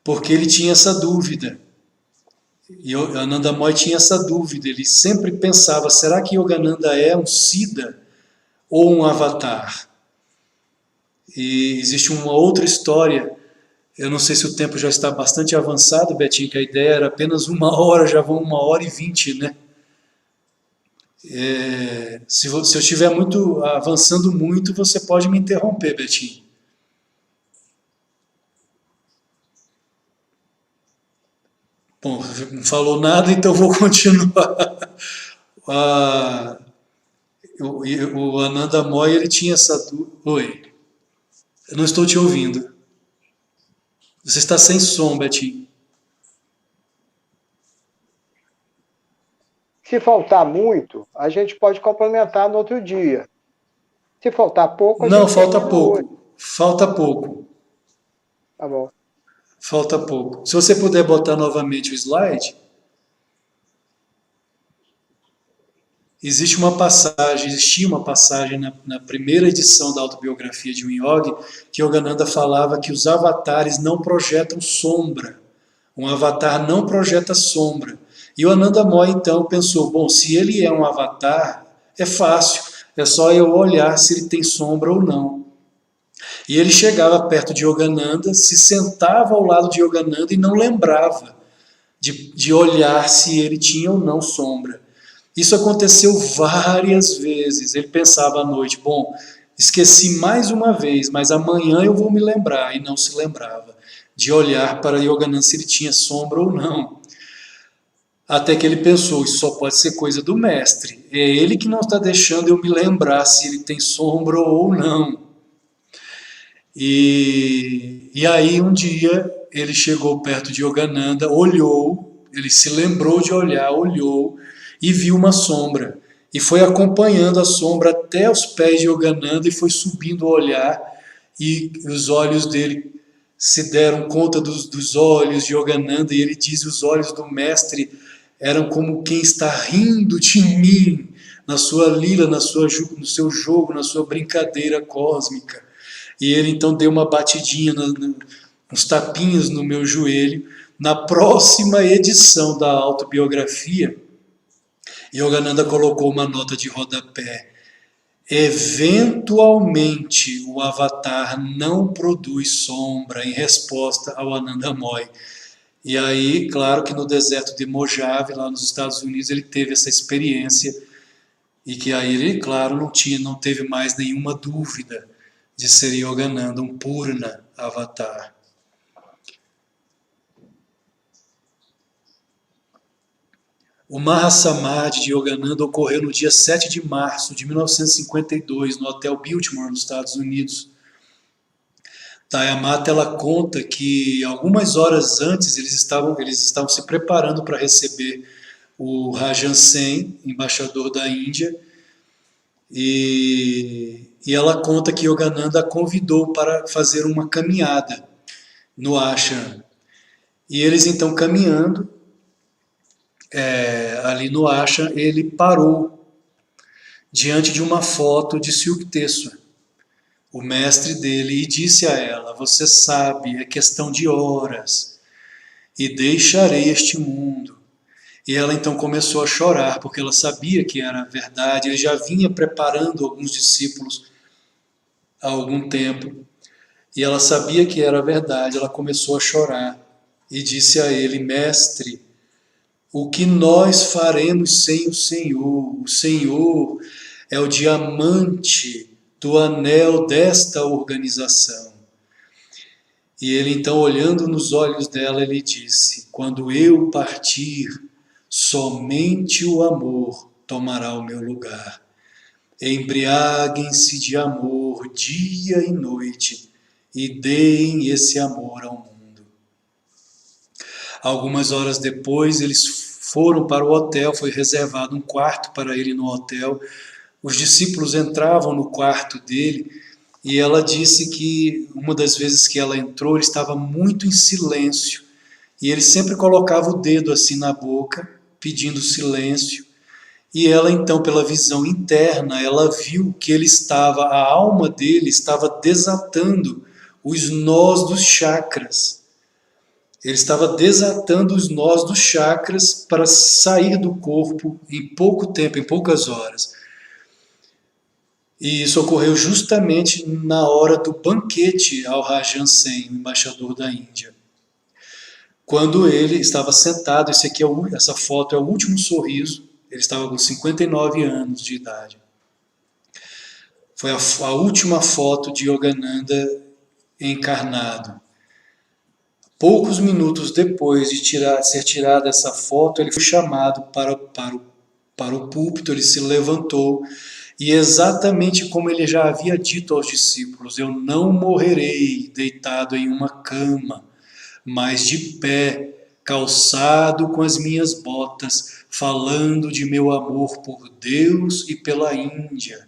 Porque ele tinha essa dúvida. E o Anandamoy tinha essa dúvida. Ele sempre pensava, será que Yogananda é um Siddha ou um Avatar? E existe uma outra história, eu não sei se o tempo já está bastante avançado, Betinho, que a ideia era apenas 1 hora, já vão 1h20, né? Se eu estiver avançando muito, você pode me interromper, Betinho. Bom, não falou nada, então vou continuar. O Anandamoy, ele tinha essa dúvida. Oi, eu não estou te ouvindo. Você está sem som, Betinho. Se faltar muito, a gente pode complementar no outro dia. Se faltar pouco, a gente não, falta pouco. Hoje. Falta pouco. Tá bom. Falta pouco. Se você puder botar novamente o slide. Existia uma passagem na primeira edição da autobiografia de um yogi, que Yogananda falava que os avatares não projetam sombra. Um avatar não projeta sombra. E o Anandamoy então pensou, bom, se ele é um avatar, é fácil, é só eu olhar se ele tem sombra ou não. E ele chegava perto de Yogananda, se sentava ao lado de Yogananda e não lembrava de olhar se ele tinha ou não sombra. Isso aconteceu várias vezes. Ele pensava à noite, bom, esqueci mais uma vez, mas amanhã eu vou me lembrar. E não se lembrava de olhar para Yogananda se ele tinha sombra ou não. Até que ele pensou, isso só pode ser coisa do mestre. É ele que não está deixando eu me lembrar se ele tem sombra ou não. E aí um dia ele chegou perto de Yogananda, olhou, ele se lembrou de olhar, olhou e viu uma sombra. E foi acompanhando a sombra até os pés de Yogananda e foi subindo o olhar e os olhos dele se deram conta dos olhos de Yogananda e ele diz, os olhos do mestre eram como quem está rindo de mim na sua lila, no seu jogo, na sua brincadeira cósmica. E ele então deu uma batidinha, uns tapinhas no meu joelho, na próxima edição da autobiografia, Yogananda colocou uma nota de rodapé: eventualmente o Avatar não produz sombra em resposta ao Anandamoy. E aí, claro que no deserto de Mojave, lá nos Estados Unidos, ele teve essa experiência e que aí ele, claro, não teve mais nenhuma dúvida de ser Yogananda, um Purna Avatar. O Mahasamadhi de Yogananda ocorreu no dia 7 de março de 1952, no Hotel Biltmore, nos Estados Unidos. Tayamata, ela conta que algumas horas antes eles estavam se preparando para receber o Rajan Sen, embaixador da Índia, e ela conta que Yogananda a convidou para fazer uma caminhada no ashram. E eles então caminhando, ali no ashram, ele parou diante de uma foto de Yukteswar, o mestre dele, e disse a ela: você sabe, é questão de horas, e deixarei este mundo. E ela então começou a chorar, porque ela sabia que era verdade. Ele já vinha preparando alguns discípulos há algum tempo, e ela sabia que era verdade. Ela começou a chorar e disse a ele: mestre, o que nós faremos sem o Senhor? O Senhor é o diamante do anel desta organização. E ele então, olhando nos olhos dela, ele disse: quando eu partir, somente o amor tomará o meu lugar. Embriaguem-se de amor dia e noite e deem esse amor ao mundo. Algumas horas depois, eles foram para o hotel, foi reservado um quarto para ele no hotel. Os discípulos entravam no quarto dele e ela disse que uma das vezes que ela entrou, ele estava muito em silêncio e ele sempre colocava o dedo assim na boca, pedindo silêncio. E ela então, pela visão interna, ela viu que a alma dele estava desatando os nós dos chakras. Ele estava desatando os nós dos chakras para sair do corpo em pouco tempo, em poucas horas. E isso ocorreu justamente na hora do banquete ao Rajan Sen, embaixador da Índia. Quando ele estava sentado, essa foto é o último sorriso, ele estava com 59 anos de idade. Foi a última foto de Yogananda encarnado. Poucos minutos depois de ser tirada essa foto, ele foi chamado para o púlpito, ele se levantou, e exatamente como ele já havia dito aos discípulos: eu não morrerei deitado em uma cama, mas de pé, calçado com as minhas botas, falando de meu amor por Deus e pela Índia.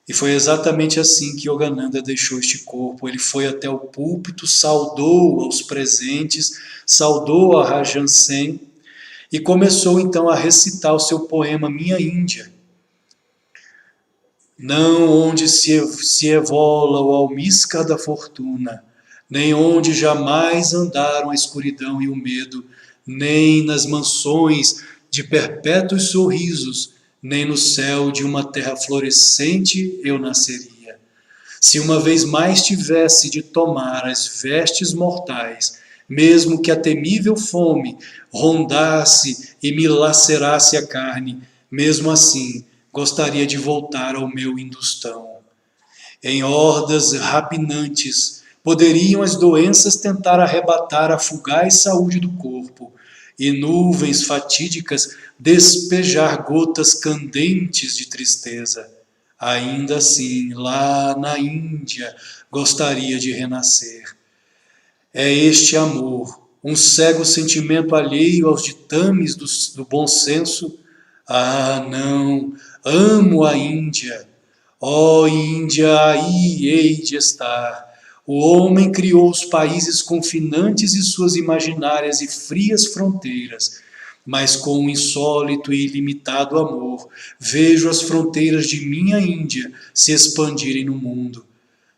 E foi exatamente assim que Yogananda deixou este corpo. Ele foi até o púlpito, saudou aos presentes, saudou a Rajan Sen e começou então a recitar o seu poema Minha Índia. Não onde se evola o almíscar da fortuna, nem onde jamais andaram a escuridão e o medo, nem nas mansões de perpétuos sorrisos, nem no céu de uma terra florescente eu nasceria. Se uma vez mais tivesse de tomar as vestes mortais, mesmo que a temível fome rondasse e me lacerasse a carne, mesmo assim gostaria de voltar ao meu Hindustão. Em hordas rapinantes, poderiam as doenças tentar arrebatar a fugaz saúde do corpo, e nuvens fatídicas despejar gotas candentes de tristeza. Ainda assim, lá na Índia, gostaria de renascer. É este amor, um cego sentimento alheio aos ditames do bom senso? Ah, não, amo a Índia. Ó Índia, aí hei de estar. O homem criou os países confinantes e suas imaginárias e frias fronteiras, mas com um insólito e ilimitado amor, vejo as fronteiras de minha Índia se expandirem no mundo.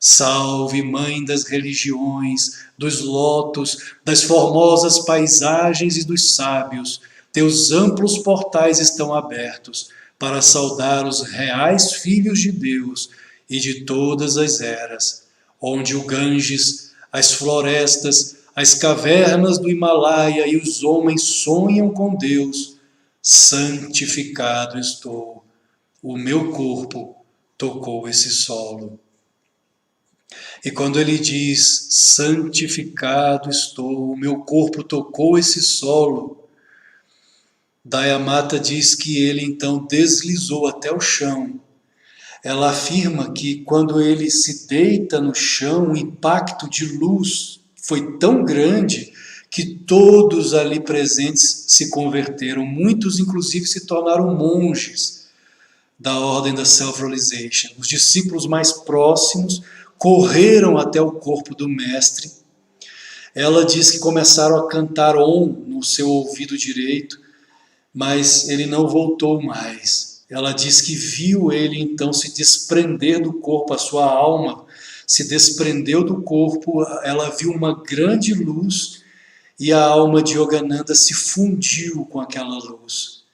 Salve, mãe das religiões, dos lotos, das formosas paisagens e dos sábios, teus amplos portais estão abertos para saudar os reais filhos de Deus e de todas as eras, onde o Ganges, as florestas, as cavernas do Himalaia e os homens sonham com Deus. Santificado estou, o meu corpo tocou esse solo. E quando ele diz, santificado estou, o meu corpo tocou esse solo, Dayamata diz que ele então deslizou até o chão. Ela afirma que quando ele se deita no chão, o impacto de luz foi tão grande que todos ali presentes se converteram, muitos inclusive se tornaram monges da ordem da Self-Realization. Os discípulos mais próximos correram até o corpo do mestre. Ela diz que começaram a cantar Om no seu ouvido direito, mas ele não voltou mais. Ela diz que viu ele então se desprender do corpo, a sua alma se desprendeu do corpo, ela viu uma grande luz e a alma de Yogananda se fundiu com aquela luz.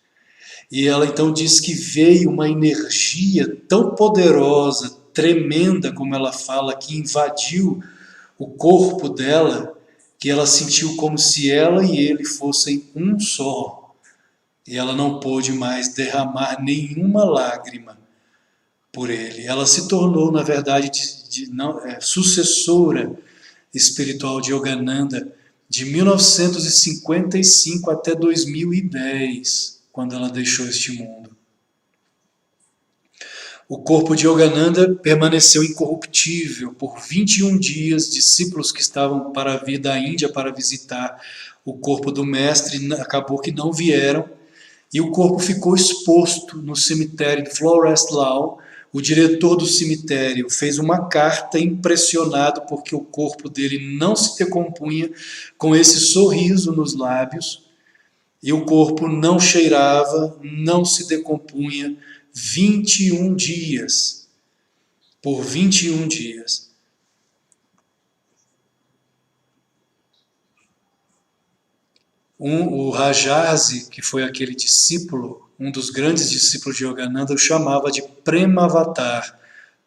E ela então diz que veio uma energia tão poderosa, tremenda, como ela fala, que invadiu o corpo dela, que ela sentiu como se ela e ele fossem um só. E ela não pôde mais derramar nenhuma lágrima por ele. Ela se tornou, na verdade, sucessora espiritual de Yogananda de 1955 até 2010, quando ela deixou este mundo. O corpo de Yogananda permaneceu incorruptível por 21 dias. Discípulos que estavam para vir da Índia para visitar o corpo do mestre, acabou que não vieram, e o corpo ficou exposto no cemitério de Florest Lawn. O diretor do cemitério fez uma carta impressionado porque o corpo dele não se decompunha, com esse sorriso nos lábios, e o corpo não cheirava, não se decompunha, 21 dias. Por 21 dias. O Rajarsi, que foi aquele discípulo, um dos grandes discípulos de Yogananda, o chamava de Premavatar.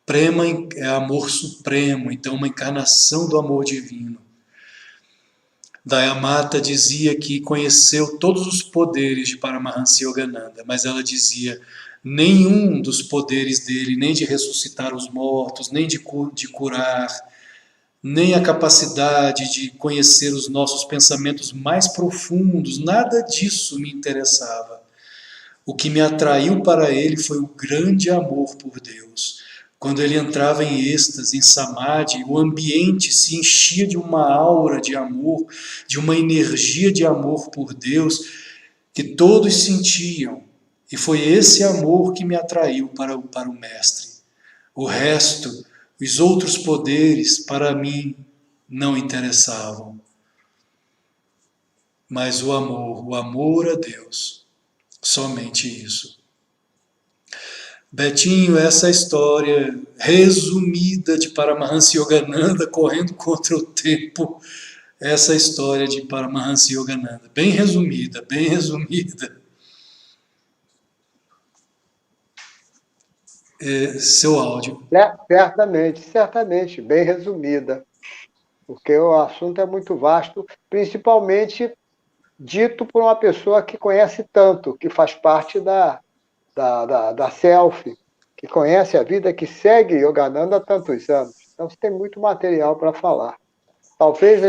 Prema é amor supremo, então uma encarnação do amor divino. Dayamata dizia que conheceu todos os poderes de Paramahansa Yogananda, mas ela dizia, nenhum dos poderes dele, nem de ressuscitar os mortos, nem de curar, nem a capacidade de conhecer os nossos pensamentos mais profundos, nada disso me interessava. O que me atraiu para ele foi o grande amor por Deus. Quando ele entrava em êxtase, em samadhi, o ambiente se enchia de uma aura de amor, de uma energia de amor por Deus, que todos sentiam. E foi esse amor que me atraiu para o mestre. O resto, os outros poderes, para mim, não interessavam. Mas o amor a Deus, somente isso. Betinho, essa história resumida de Paramahansa Yogananda correndo contra o tempo, essa história de Paramahansa Yogananda, bem resumida, bem resumida. Seu áudio. Certamente, certamente, bem resumida, porque o assunto é muito vasto, principalmente dito por uma pessoa que conhece tanto, que faz parte da self, que conhece a vida, que segue Yogananda há tantos anos. Então, você tem muito material para falar. Talvez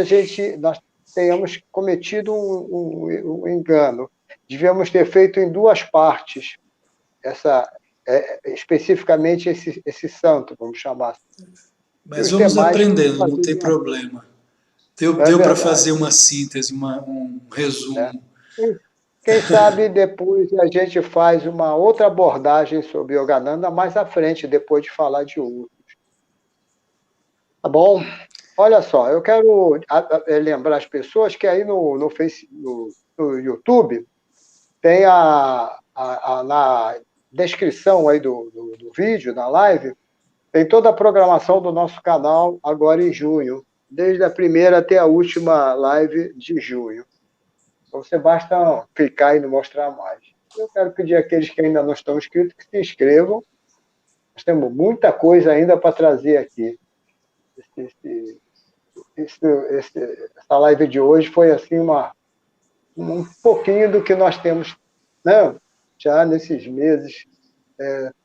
nós tenhamos cometido um engano. Devíamos ter feito em duas partes, especificamente esse santo, vamos chamar assim. Mas vamos aprendendo, não tem problema. Deu para fazer uma síntese, um resumo. Quem sabe depois a gente faz uma outra abordagem sobre Yogananda mais à frente, depois de falar de outros. Tá bom? Olha só, eu quero lembrar as pessoas que aí no YouTube tem na descrição aí do vídeo, na live, tem toda a programação do nosso canal agora em junho, desde a primeira até a última live de junho. Então, você basta clicar e não mostrar mais. Eu quero pedir àqueles que ainda não estão inscritos que se inscrevam. Nós temos muita coisa ainda para trazer aqui. Essa live de hoje foi assim um pouquinho do que nós temos, né, já nesses meses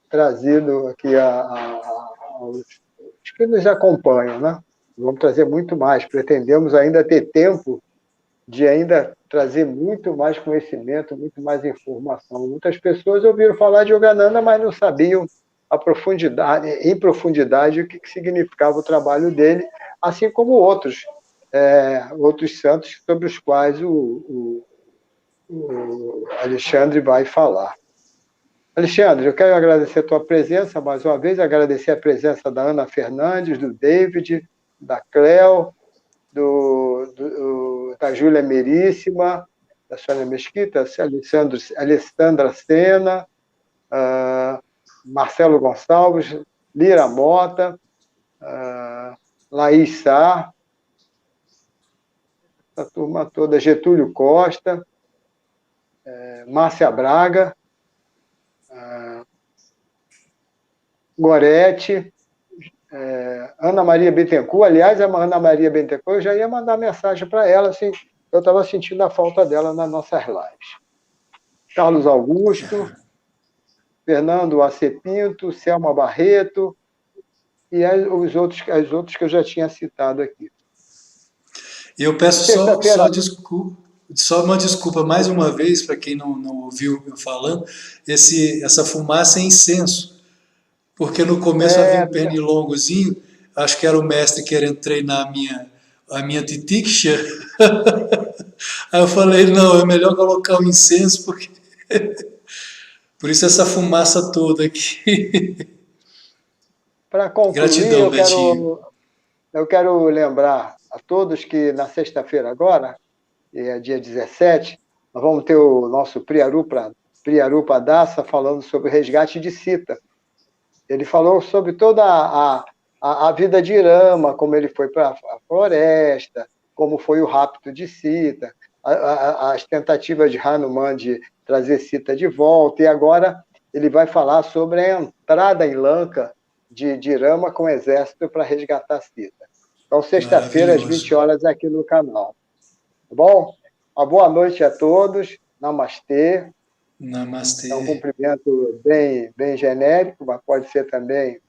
trazido aqui aos que nos acompanham, né? Vamos trazer muito mais. Pretendemos ainda ter tempo de ainda trazer muito mais conhecimento, muito mais informação. Muitas pessoas ouviram falar de Yogananda, mas não sabiam em profundidade o que significava o trabalho dele, assim como outros santos sobre os quais o Alexandre vai falar. Alexandre, eu quero agradecer a tua presença mais uma vez, agradecer a presença da Ana Fernandes, do David, da Cleo, da Júlia Meríssima, da Sônia Mesquita, Alessandra Sena, Marcelo Gonçalves, Lira Mota, Laís Sá, essa turma toda, Getúlio Costa, Márcia Braga, Gorete, Ana Maria Bittencourt. Aliás, a Ana Maria Bittencourt, eu já ia mandar mensagem para ela, assim, eu estava sentindo a falta dela nas nossas lives. Carlos Augusto, Fernando AC Pinto, Selma Barreto e os outros que eu já tinha citado aqui. E eu peço só uma desculpa mais uma vez para quem não ouviu eu falando, essa fumaça é incenso. Porque no começo havia um pernilongozinho, acho que era o mestre querendo treinar a minha titiksha. Aí eu falei, não, é melhor colocar o incenso, porque por isso essa fumaça toda aqui. Para concluir, Gratidão, Betinho. Eu quero lembrar a todos que na sexta-feira agora, dia 17, nós vamos ter o nosso Priyarupa Dasa falando sobre o resgate de Sita. Ele falou sobre toda a vida de Rama, como ele foi para a floresta, como foi o rapto de Sita, as tentativas de Hanuman de trazer Sita de volta, e agora ele vai falar sobre a entrada em Lanka de Rama com o exército para resgatar Sita. Então, sexta-feira, às 20 horas, aqui no canal. Tá bom? Uma boa noite a todos. Namastê. Namastê. É um cumprimento bem genérico, mas pode ser também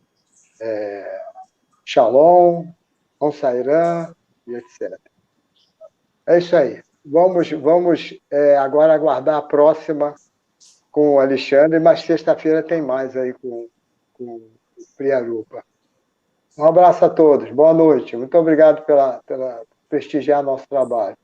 Shalom, Om Sairam e etc. É isso aí. Vamos agora aguardar a próxima com o Alexandre, mas sexta-feira tem mais aí com o Priyarupa. Um abraço a todos. Boa noite. Muito obrigado pela prestigiar nosso trabalho.